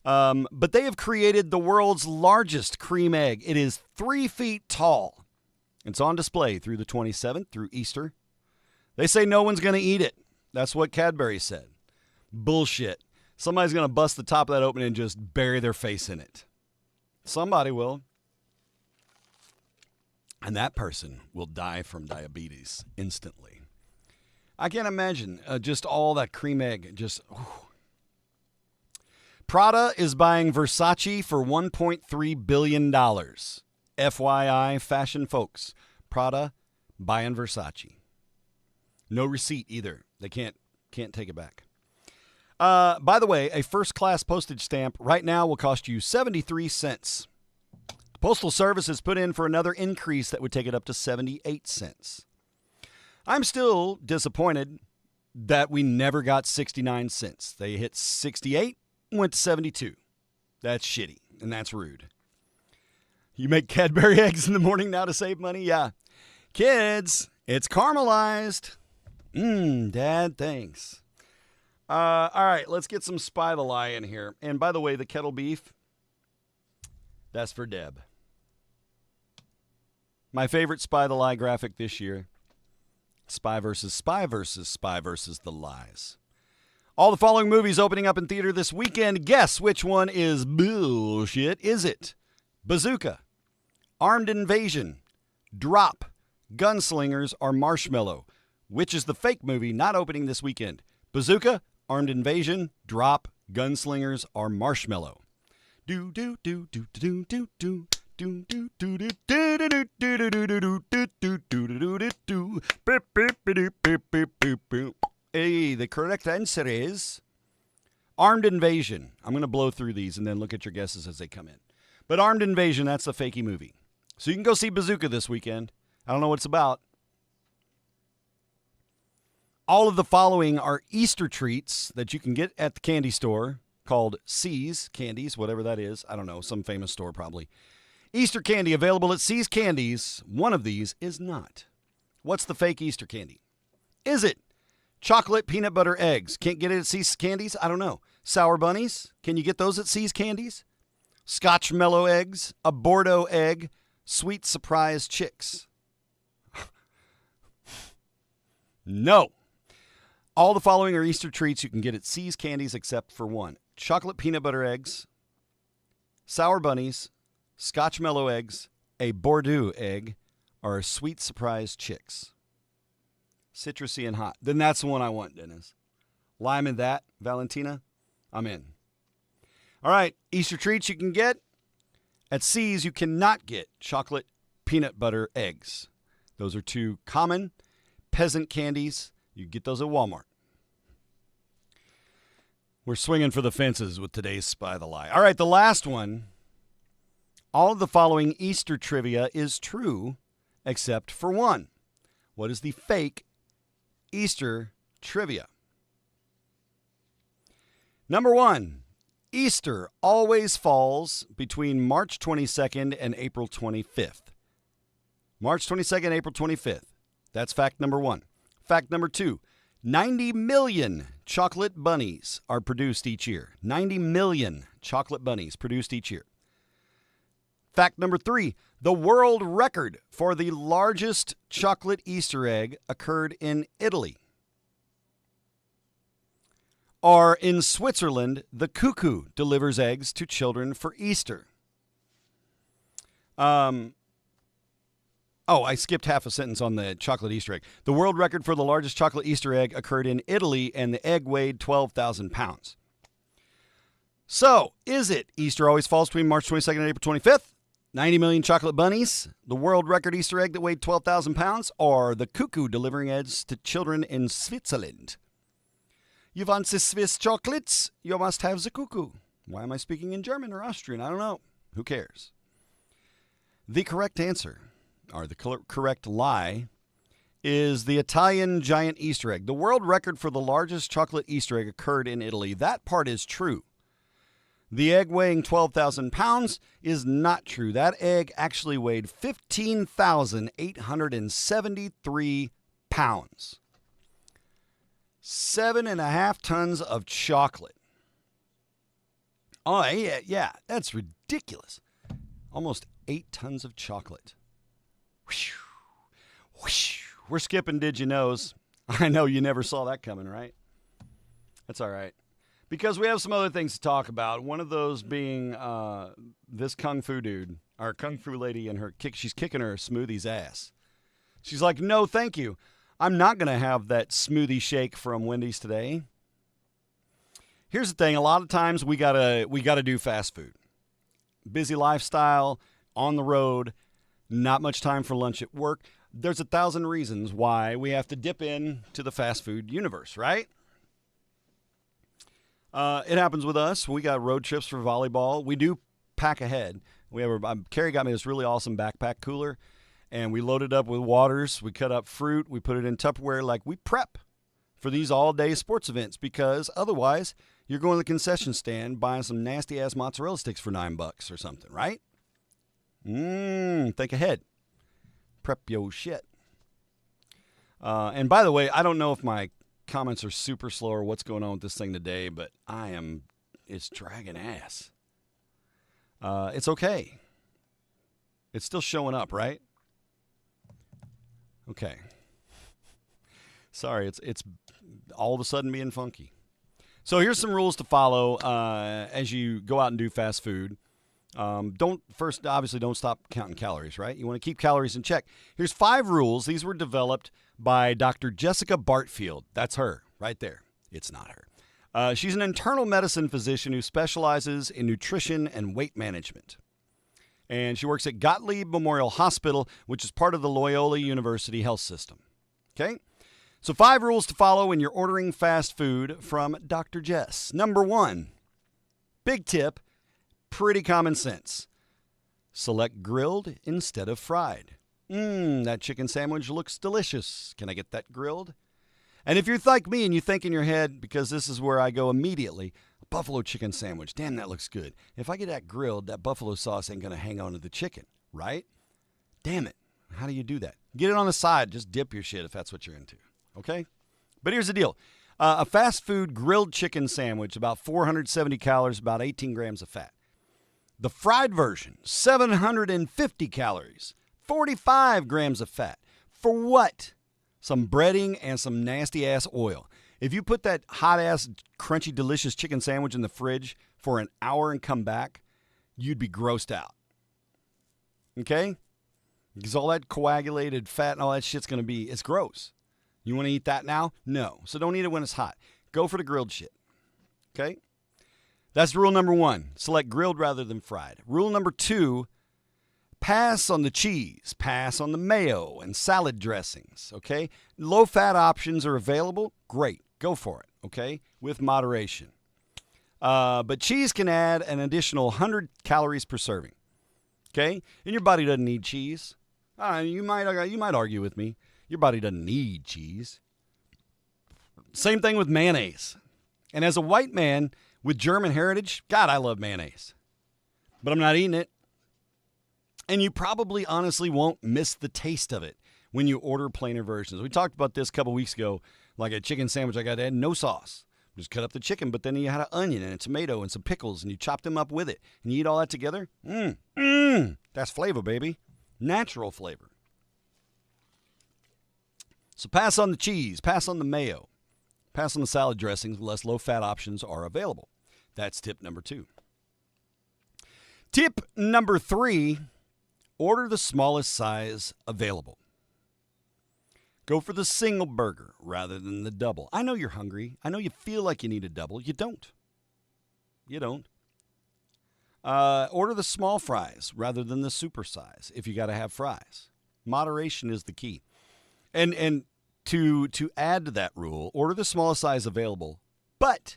A: But they have created the world's largest cream egg. It is 3 feet tall. It's on display through the 27th, through Easter. They say no one's going to eat it. That's what Cadbury said. Bullshit. Somebody's going to bust the top of that open and just bury their face in it. Somebody will. And that person will die from diabetes instantly. I can't imagine just all that cream egg. Prada is buying Versace for $1.3 billion. FYI, fashion folks. Prada buying Versace. No receipt either. They can't take it back. By the way, a first-class postage stamp right now will cost you 73 cents. The Postal Service has put in for another increase that would take it up to 78 cents. I'm still disappointed that we never got 69 cents. They hit 68 and went to 72. That's shitty, and that's rude. You make Cadbury eggs in the morning now to save money? Yeah. Kids, it's caramelized. Dad, thanks. All right, let's get some Spy the Lie in here. And by the way, the kettle beef, that's for Deb. My favorite Spy the Lie graphic this year, Spy versus Spy versus Spy versus the Lies. All the following movies opening up in theater this weekend. Guess which one is bullshit. Is it Bazooka, Armed Invasion, Drop, Gunslingers, or Marshmallow? Which is the fake movie not opening this weekend? Bazooka, Armed Invasion, Drop, Gunslingers, or Marshmallow? Do do do do do do do do do do do do do do do do do. Hey, the correct answer is Armed Invasion. I'm going to blow through these and then look at your guesses as they come in. But Armed Invasion, that's the fakey movie. So you can go see Bazooka this weekend. I don't know what it's about. All of the following are Easter treats that you can get at the candy store called C's Candies, whatever that is. I don't know, some famous store probably. Easter candy available at C's Candies. One of these is not. What's the fake Easter candy? Is it chocolate peanut butter eggs? Can't get it at C's Candies? I don't know. Sour bunnies? Can you get those at C's Candies? Scotch mellow eggs? A Bordeaux egg? Sweet surprise chicks? No. All the following are Easter treats you can get at C's Candies except for one. Chocolate peanut butter eggs, sour bunnies, Scotch mellow eggs, a Bordeaux egg, or sweet surprise chicks. Citrusy and hot. Then that's the one I want, Dennis. Lime in that, Valentina, I'm in. All right, Easter treats you can get. At C's, you cannot get chocolate peanut butter eggs. Those are two common peasant candies. You get those at Walmart. We're swinging for the fences with today's Spy the Lie. All right, the last one. All of the following Easter trivia is true except for one. What is the fake Easter trivia? Number one, Easter always falls between March 22nd and April 25th. March 22nd, April 25th. That's fact number one. Fact number two, 90 million chocolate bunnies are produced each year. 90 million chocolate bunnies produced each year. Fact number three, the world record for the largest chocolate Easter egg occurred in Italy. Or in Switzerland, the cuckoo delivers eggs to children for Easter. Oh, I skipped half a sentence on the chocolate Easter egg. The world record for the largest chocolate Easter egg occurred in Italy, and the egg weighed 12,000 pounds. So, is it Easter always falls between March 22nd and April 25th? 90 million chocolate bunnies, the world record Easter egg that weighed 12,000 pounds, or the cuckoo delivering eggs to children in Switzerland? You want the Swiss chocolates? You must have the cuckoo. Why am I speaking in German or Austrian? I don't know. Who cares? The correct answer, or the correct lie, is the Italian giant Easter egg. The world record for the largest chocolate Easter egg occurred in Italy. That part is true. The egg weighing 12,000 pounds is not true. That egg actually weighed 15,873 pounds. 7.5 tons of chocolate. Oh, yeah, that's ridiculous. Almost 8 tons of chocolate. Whoosh, whoosh. We're skipping Did You Knows. I know you never saw that coming, right? That's all right. Because we have some other things to talk about. One of those being this Kung Fu dude, our Kung Fu lady, and she's kicking her smoothie's ass. She's like, no, thank you. I'm not going to have that smoothie shake from Wendy's today. Here's the thing. A lot of times we gotta do fast food. Busy lifestyle, on the road, not much time for lunch at work. There's 1,000 reasons why we have to dip in to the fast food universe, right? It happens with us. We got road trips for volleyball. We do pack ahead. Carrie got me this really awesome backpack cooler, and we load it up with waters. We cut up fruit. We put it in Tupperware. Like, we prep for these all-day sports events, because otherwise you're going to the concession stand buying some nasty-ass mozzarella sticks for $9 or something, right? Think ahead. Prep your shit. And by the way, I don't know if my comments are super slow or what's going on with this thing today, but it's dragging ass. It's okay. It's still showing up, right? Okay. Sorry, it's all of a sudden being funky. So here's some rules to follow as you go out and do fast food. Obviously don't stop counting calories, right? You want to keep calories in check. Here's 5 rules. These were developed by Dr. Jessica Bartfield. That's her right there. It's not her. She's an internal medicine physician who specializes in nutrition and weight management. And she works at Gottlieb Memorial Hospital, which is part of the Loyola University Health System. Okay? So 5 rules to follow when you're ordering fast food from Dr. Jess. Number 1, big tip, pretty common sense. Select grilled instead of fried. That chicken sandwich looks delicious. Can I get that grilled? And if you're like me and you think in your head, because this is where I go immediately, a buffalo chicken sandwich, damn, that looks good. If I get that grilled, that buffalo sauce ain't going to hang on to the chicken, right? Damn it. How do you do that? Get it on the side. Just dip your shit if that's what you're into, okay? But here's the deal. A fast food grilled chicken sandwich, about 470 calories, about 18 grams of fat. The fried version, 750 calories, 45 grams of fat. For what? Some breading and some nasty-ass oil. If you put that hot-ass, crunchy, delicious chicken sandwich in the fridge for an hour and come back, you'd be grossed out. Okay? Because all that coagulated fat and all that shit's going to be, it's gross. You want to eat that now? No. So don't eat it when it's hot. Go for the grilled shit. Okay? That's rule number 1. Select grilled rather than fried. Rule number 2, pass on the cheese, pass on the mayo and salad dressings, okay? Low-fat options are available. Great. Go for it, okay? With moderation. But cheese can add an additional 100 calories per serving, okay? And your body doesn't need cheese. You might argue with me. Your body doesn't need cheese. Same thing with mayonnaise. And as a white man with German heritage, God, I love mayonnaise. But I'm not eating it. And you probably honestly won't miss the taste of it when you order plainer versions. We talked about this a couple weeks ago, like a chicken sandwich I got to add no sauce. Just cut up the chicken, but then you had an onion and a tomato and some pickles, and you chop them up with it. And you eat all that together. That's flavor, baby. Natural flavor. So pass on the cheese, pass on the mayo, Pass on the salad dressings unless low-fat options are available. That's tip number 2. Tip number 3, order the smallest size available. Go for the single burger rather than the double. I know you're hungry. I know you feel like you need a double. You don't. You don't. Order the small fries rather than the super size if you got to have fries. Moderation is the key. And to add to that rule, order the smallest size available, but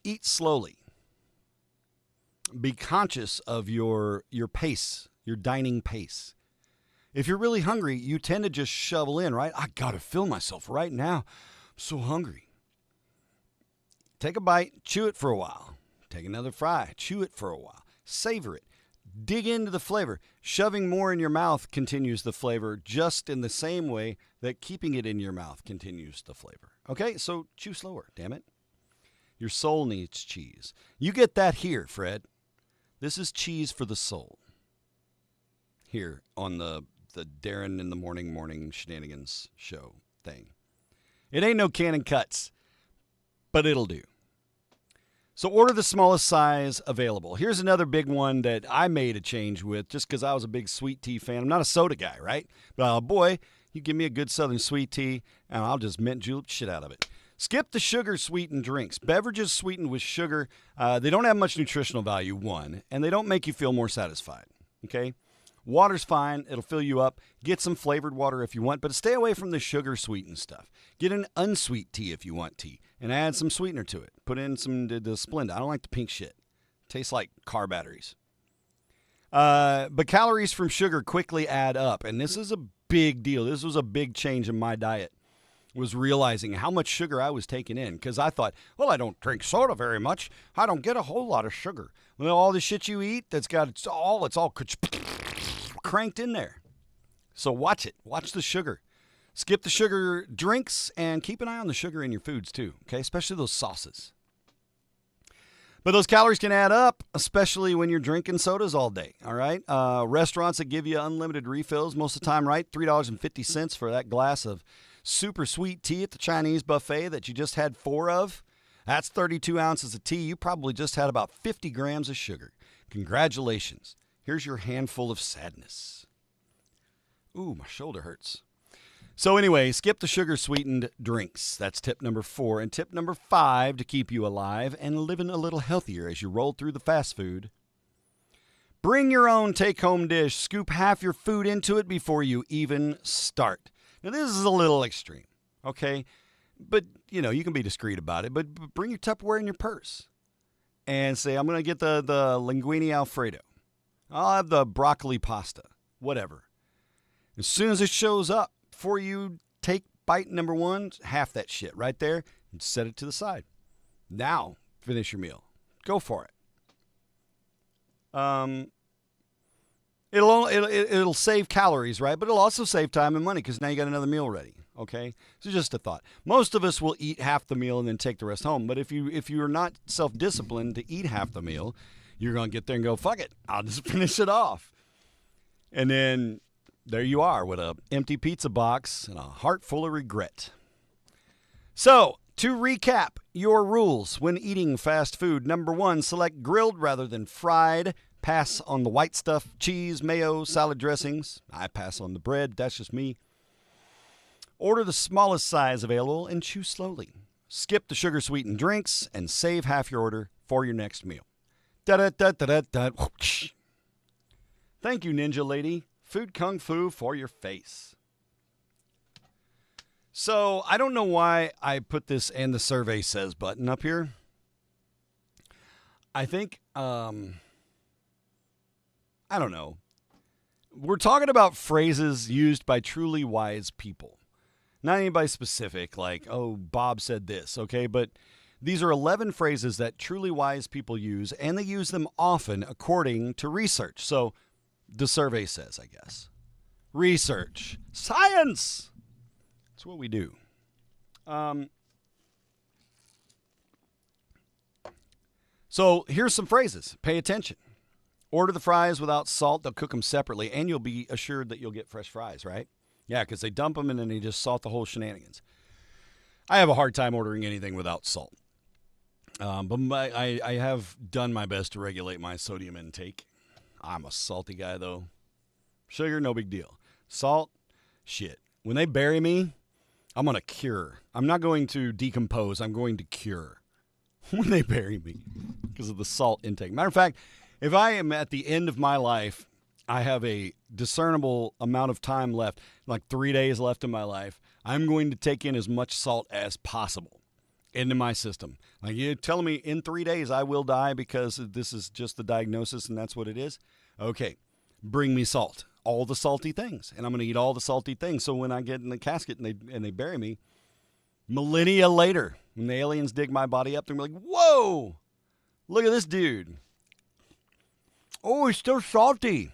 A: eat slowly. Be conscious of your pace, your dining pace. If you're really hungry, you tend to just shovel in, right? I got to fill myself right now. I'm so hungry. Take a bite, chew it for a while. Take another fry, chew it for a while. Savor it. Dig into the flavor. Shoving more in your mouth continues the flavor just in the same way that keeping it in your mouth continues the flavor. Okay, so chew slower, damn it. Your soul needs cheese. You get that here, Fred. This is cheese for the soul. Here on the Darren in the Morning Shenanigans show thing. It ain't no Cannon Cuts, but it'll do. So order the smallest size available. Here's another big one that I made a change with just because I was a big sweet tea fan. I'm not a soda guy, right? But boy, you give me a good Southern sweet tea, and I'll just mint julep shit out of it. Skip the sugar-sweetened drinks. Beverages sweetened with sugar, they don't have much nutritional value, one, and they don't make you feel more satisfied, okay? Water's fine. It'll fill you up. Get some flavored water if you want, but stay away from the sugar-sweetened stuff. Get an unsweet tea if you want tea, and add some sweetener to it. Put in some the Splenda. I don't like the pink shit. Tastes like car batteries. But calories from sugar quickly add up, and this is a big deal. This was a big change in my diet, was realizing how much sugar I was taking in, because I thought, well, I don't drink soda very much. I don't get a whole lot of sugar. Well, all the shit you eat, it's all cranked in there. So watch it. Watch the sugar. Skip the sugar drinks and keep an eye on the sugar in your foods too, okay? Especially those sauces. But those calories can add up, especially when you're drinking sodas all day, all right? Restaurants that give you unlimited refills most of the time, right? $3.50 for that glass of super sweet tea at the Chinese buffet that you just had 4 of. That's 32 ounces of tea. You probably just had about 50 grams of sugar. Congratulations. Here's your handful of sadness. Ooh, my shoulder hurts. So anyway, skip the sugar-sweetened drinks. That's tip number 4. And tip number 5 to keep you alive and living a little healthier as you roll through the fast food. Bring your own take-home dish. Scoop half your food into it before you even start. Now, this is a little extreme, okay? But, you can be discreet about it. But bring your Tupperware in your purse and say, I'm going to get the linguine Alfredo. I'll have the broccoli pasta, whatever. As soon as it shows up, before you take bite number 1, half that shit right there and set it to the side. Now, finish your meal. Go for it. It'll save calories, right? But it'll also save time and money because now you got another meal ready. Okay, so just a thought. Most of us will eat half the meal and then take the rest home. But if you're not self-disciplined to eat half the meal, you're gonna get there and go, fuck it, I'll just finish it off. And then there you are with an empty pizza box and a heart full of regret. So, to recap your rules when eating fast food. Number 1, select grilled rather than fried. Pass on the white stuff, cheese, mayo, salad dressings. I pass on the bread. That's just me. Order the smallest size available and chew slowly. Skip the sugar-sweetened drinks and save half your order for your next meal. Da-da-da-da-da-da. Thank you, Ninja Lady. Food Kung Fu for your face. So, I don't know why I put this "and the survey says" button up here. I think, I don't know. We're talking about phrases used by truly wise people. Not anybody specific, like, oh, Bob said this, okay? But these are 11 phrases that truly wise people use, and they use them often according to research. So, the survey says, I guess. Research. Science! That's what we do. So here's some phrases. Pay attention. Order the fries without salt. They'll cook them separately, and you'll be assured that you'll get fresh fries, right? Yeah, because they dump them and then they just salt the whole shenanigans. I have a hard time ordering anything without salt. But I have done my best to regulate my sodium intake. I'm a salty guy, though. Sugar, no big deal. Salt, shit. When they bury me, I'm going to cure. I'm not going to decompose. I'm going to cure when they bury me because of the salt intake. Matter of fact, if I am at the end of my life, I have a discernible amount of time left, like 3 days left in my life, I'm going to take in as much salt as possible into my system. Like, you're telling me in 3 days I will die because this is just the diagnosis and that's what it is? Okay, bring me salt. All the salty things. And I'm going to eat all the salty things. So when I get in the casket and they bury me, millennia later, when the aliens dig my body up, they're like, whoa, look at this dude. Oh, he's still salty.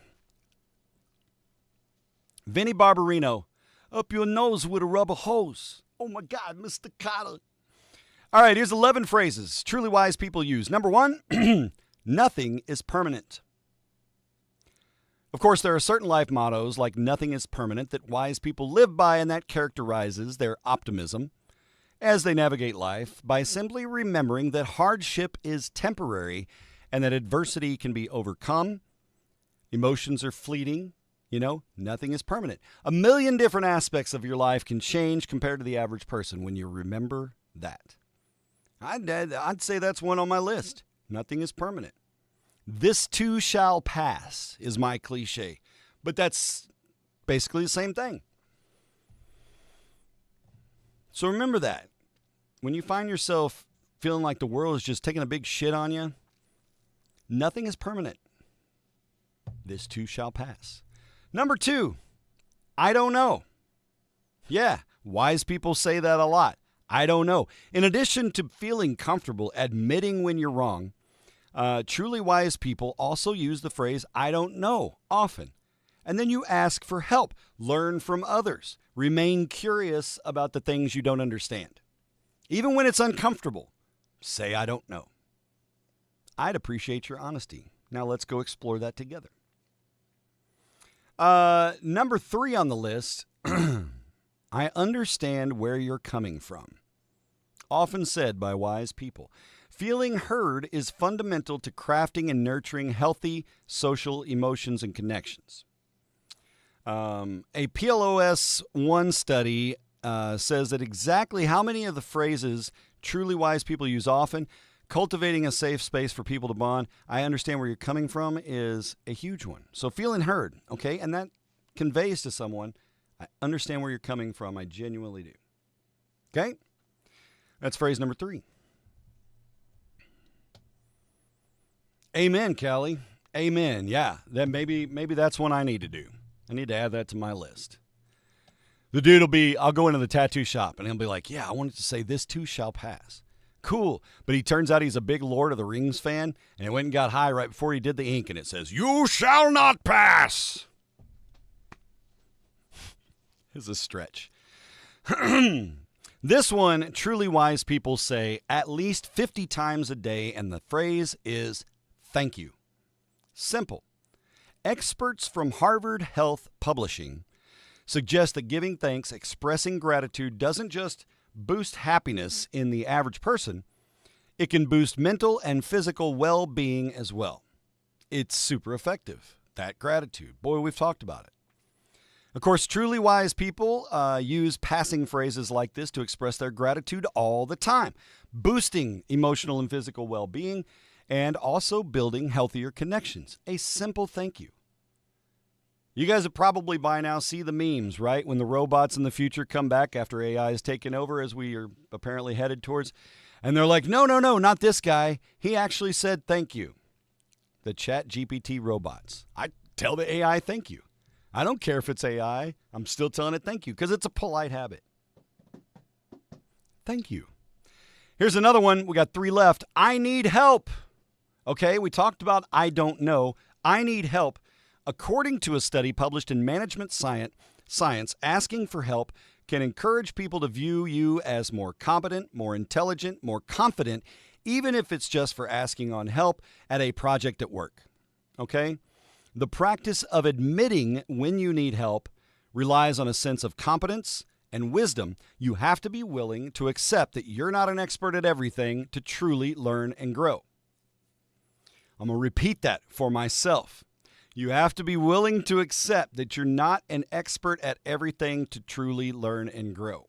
A: Vinny Barbarino, up your nose with a rubber hose. Oh my God, Mr. Carter. All right, here's 11 phrases truly wise people use. Number 1, nothing is permanent. Of course, there are certain life mottos like nothing is permanent that wise people live by, and that characterizes their optimism as they navigate life by simply remembering that hardship is temporary and that adversity can be overcome. Emotions are fleeting. Nothing is permanent. 1 million different aspects of your life can change compared to the average person when you remember that. I'd say that's one on my list. Nothing is permanent. This too shall pass is my cliche, but that's basically the same thing. So remember that. When you find yourself feeling like the world is just taking a big shit on you, nothing is permanent. This too shall pass. Number 2, I don't know. Yeah, wise people say that a lot. I don't know. In addition to feeling comfortable admitting when you're wrong, truly wise people also use the phrase, I don't know, often. And then you ask for help, learn from others, remain curious about the things you don't understand. Even when it's uncomfortable, say, I don't know. I'd appreciate your honesty. Now let's go explore that together. Number 3 on the list, I understand where you're coming from. Often said by wise people. Feeling heard is fundamental to crafting and nurturing healthy social emotions and connections. A PLOS 1 study says that exactly how many of the phrases truly wise people use often, cultivating a safe space for people to bond, I understand where you're coming from, is a huge one. So feeling heard, okay? And that conveys to someone, I understand where you're coming from. I genuinely do. Okay? That's phrase number 3. Amen, Callie. Amen. Yeah, that maybe that's one I need to do. I need to add that to my list. The dude I'll go into the tattoo shop and he'll be like, yeah, I wanted to say this too shall pass. Cool. But he turns out he's a big Lord of the Rings fan and he went and got high right before he did the ink and it says, you shall not pass. It's a stretch. This one, truly wise people say at least 50 times a day, and the phrase is thank you. Simple. Experts from Harvard Health Publishing suggest that giving thanks, expressing gratitude doesn't just boost happiness in the average person, it can boost mental and physical well-being as well. It's super effective, that gratitude. Boy, we've talked about it. Of course, truly wise people use passing phrases like this to express their gratitude all the time, boosting emotional and physical well-being and also building healthier connections. A simple thank you. You guys have probably by now see the memes, right? When the robots in the future come back after AI is taken over, as we are apparently headed towards, and they're like, no, not this guy. He actually said thank you. The ChatGPT robots. I tell the AI thank you. I don't care if it's AI. I'm still telling it thank you because it's a polite habit. Thank you. Here's another one. We got 3 left. I need help. Okay, we talked about I don't know. I need help. According to a study published in Management Science, asking for help can encourage people to view you as more competent, more intelligent, more confident, even if it's just for asking on help at a project at work. Okay? The practice of admitting when you need help relies on a sense of competence and wisdom, you have to be willing to accept that you're not an expert at everything to truly learn and grow. I'm going to repeat that for myself. You have to be willing to accept that you're not an expert at everything to truly learn and grow.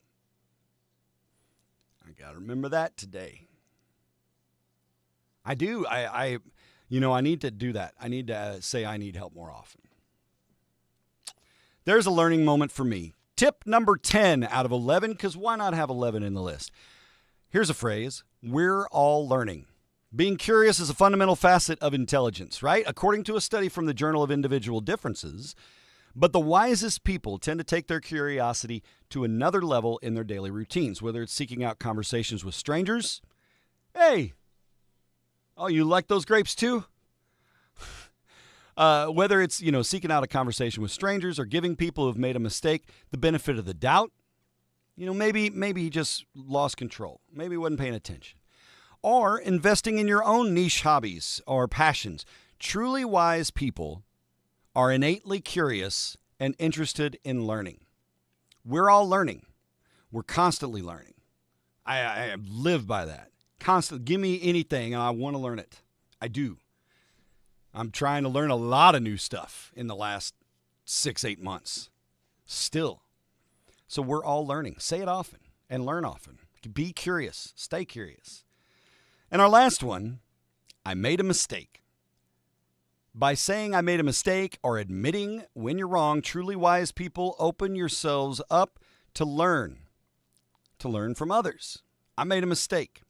A: I got to remember that today. I do. I need to do that. I need to say I need help more often. There's a learning moment for me. Tip number 10 out of 11, because why not have 11 in the list? Here's a phrase. We're all learning. Being curious is a fundamental facet of intelligence, right? According to a study from the Journal of Individual Differences, but the wisest people tend to take their curiosity to another level in their daily routines, whether it's seeking out conversations with strangers. Hey, oh, you like those grapes too? Whether it's, seeking out a conversation with strangers or giving people who have made a mistake the benefit of the doubt. Maybe he just lost control. Maybe he wasn't paying attention. Or investing in your own niche hobbies or passions. Truly wise people are innately curious and interested in learning. We're all learning. We're constantly learning. I live by that. Constantly. Give me anything and I want to learn it. I do. I'm trying to learn a lot of new stuff in the last 6-8 months. Still. So we're all learning. Say it often and learn often. Be curious. Stay curious. And our last one, I made a mistake. By saying I made a mistake or admitting when you're wrong, truly wise people open yourselves up to learn from others. I made a mistake.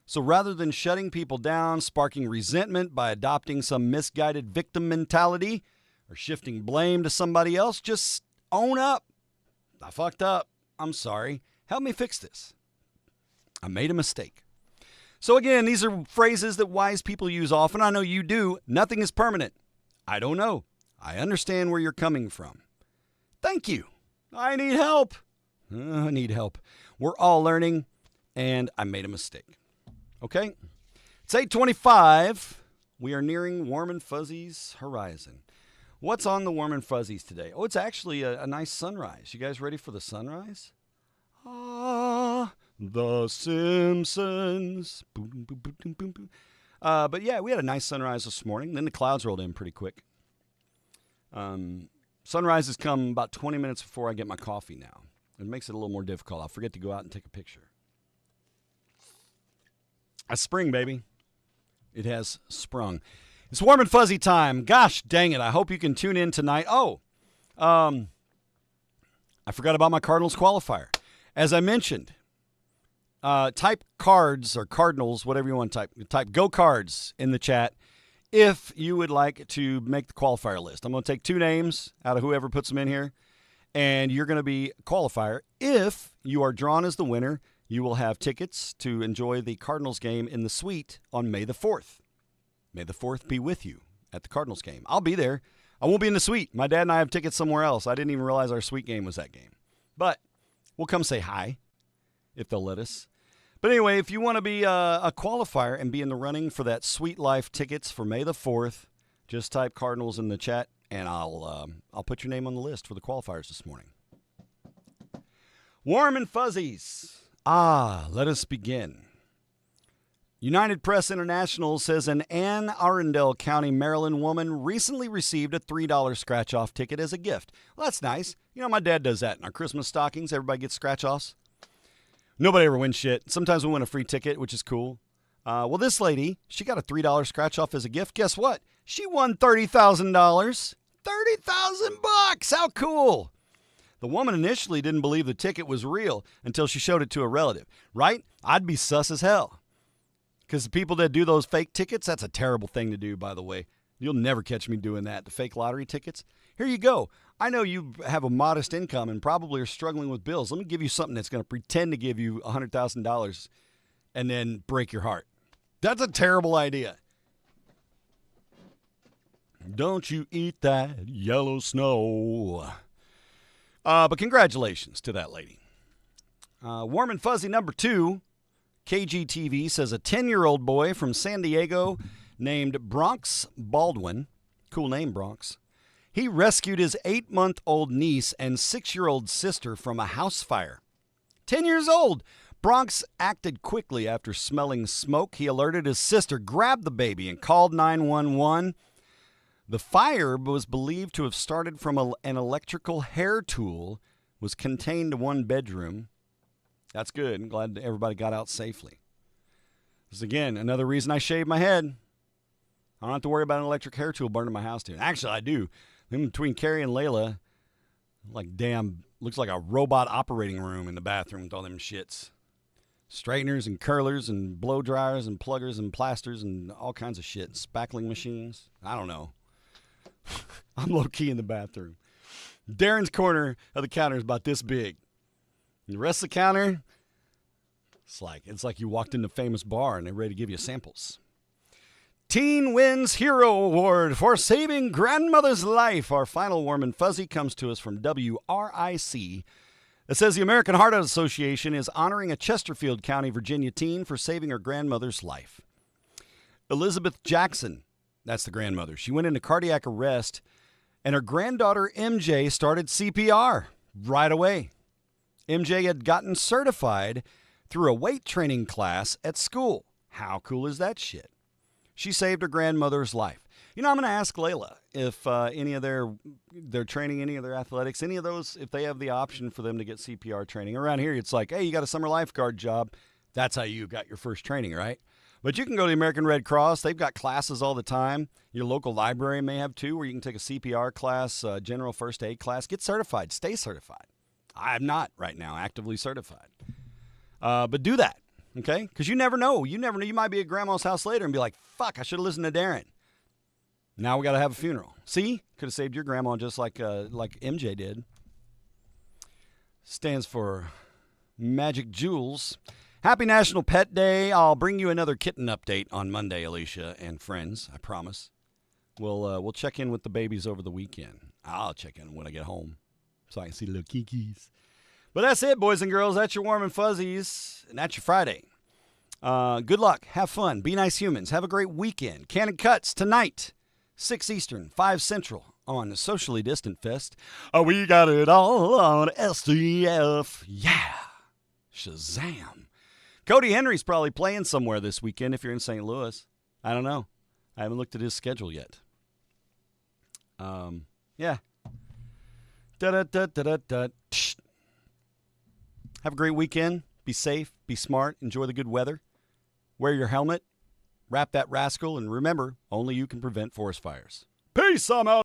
A: So rather than shutting people down, sparking resentment by adopting some misguided victim mentality or shifting blame to somebody else, just own up. I fucked up. I'm sorry. Help me fix this. I made a mistake. So again, these are phrases that wise people use often. I know you do. Nothing is permanent. I don't know. I understand where you're coming from. Thank you. I need help. I need help. We're all learning, and I made a mistake. Okay? It's 8:25. We are nearing Warm and Fuzzy's horizon. What's on the Warm and Fuzzies today? Oh, it's actually a nice sunrise. You guys ready for the sunrise? Ah, The Simpsons. Boom, boom, boom, boom, boom, boom. But yeah, we had a nice sunrise this morning. Then the clouds rolled in pretty quick. Sunrises come about 20 minutes before I get my coffee now. It makes it a little more difficult. I'll forget to go out and take a picture. It's spring, baby. It has sprung. It's Warm and Fuzzy time. Gosh dang it. I hope you can tune in tonight. I forgot about my Cardinals qualifier. As I mentioned, type cards or Cardinals, whatever you want to type. Type Go Cards in the chat if you would like to make the qualifier list. I'm going to take 2 names out of whoever puts them in here, and you're going to be qualifier. If you are drawn as the winner, you will have tickets to enjoy the Cardinals game in the suite on May the 4th. May the 4th be with you at the Cardinals game. I'll be there. I won't be in the suite. My dad and I have tickets somewhere else. I didn't even realize our suite game was that game. But we'll come say hi if they'll let us. But anyway, if you want to be a qualifier and be in the running for that Sweet Life tickets for May the 4th, just type Cardinals in the chat, and I'll put your name on the list for the qualifiers this morning. Warm and Fuzzies. Let us begin. United Press International says an Anne Arundel County, Maryland woman recently received a $3 scratch-off ticket as a gift. Well, that's nice. My dad does that in our Christmas stockings. Everybody gets scratch-offs. Nobody ever wins shit. Sometimes we win a free ticket, which is cool. Well, this lady, she got a $3 scratch-off as a gift. Guess what? She won $30,000. $30,000. How cool. The woman initially didn't believe the ticket was real until she showed it to a relative, right? I'd be sus as hell. Because the people that do those fake tickets, that's a terrible thing to do, by the way. You'll never catch me doing that, the fake lottery tickets. Here you go. I know you have a modest income and probably are struggling with bills. Let me give you something that's going to pretend to give you $100,000 and then break your heart. That's a terrible idea. Don't you eat that yellow snow. But congratulations to that lady. Warm and Fuzzy number 2. KGTV says a 10-year-old boy from San Diego named Bronx Baldwin, cool name, Bronx, He rescued his 8-month-old niece and 6-year-old sister from a house fire. 10 years old, Bronx acted quickly after smelling smoke. He alerted his sister, grabbed the baby, and called 911. The fire was believed to have started from an electrical hair tool, was contained to one bedroom. That's good. I'm glad everybody got out safely. This is, again, another reason I shave my head. I don't have to worry about an electric hair tool burning my house down. Actually, I do. In between Carrie and Layla, looks like a robot operating room in the bathroom with all them shits. Straighteners and curlers and blow dryers and pluggers and plasters and all kinds of shit. Spackling machines. I don't know. I'm low-key in the bathroom. Darren's corner of the counter is about this big. And the rest of the counter, it's like you walked into a famous bar and they're ready to give you samples. Teen wins Hero Award for saving grandmother's life. Our final warm and fuzzy comes to us from WRIC. It says the American Heart Association is honoring a Chesterfield County, Virginia teen for saving her grandmother's life. Elizabeth Jackson, that's the grandmother. She went into cardiac arrest, and her granddaughter MJ started CPR right away. MJ had gotten certified through a weight training class at school. How cool is that shit? She saved her grandmother's life. I'm going to ask Layla if any of their training, any of their athletics, any of those, if they have the option for them to get CPR training. Around here, it's like, hey, you got a summer lifeguard job. That's how you got your first training, right? But you can go to the American Red Cross. They've got classes all the time. Your local library may have too, where you can take a CPR class, general first aid class. Get certified. Stay certified. I'm not right now actively certified. But do that, okay? Because you never know. You never know. You might be at grandma's house later and be like, fuck, I should have listened to Darren. Now we got to have a funeral. See? Could have saved your grandma just like MJ did. Stands for Magic Jewels. Happy National Pet Day. I'll bring you another kitten update on Monday, Alicia and friends. I promise. We'll check in with the babies over the weekend. I'll check in when I get home so I can see the little kikis. But that's it, boys and girls. That's your warm and fuzzies, and that's your Friday. Good luck. Have fun. Be nice humans. Have a great weekend. Cannon Cuts tonight, 6 Eastern, 5 Central on the Socially Distant Fest. We got it all on SDF. Yeah. Shazam. Cody Henry's probably playing somewhere this weekend if you're in St. Louis. I don't know. I haven't looked at his schedule yet. Yeah. Da-da-da-da-da-da. Have a great weekend. Be safe. Be smart. Enjoy the good weather. Wear your helmet. Wrap that rascal. And remember, only you can prevent forest fires. Peace. I'm out.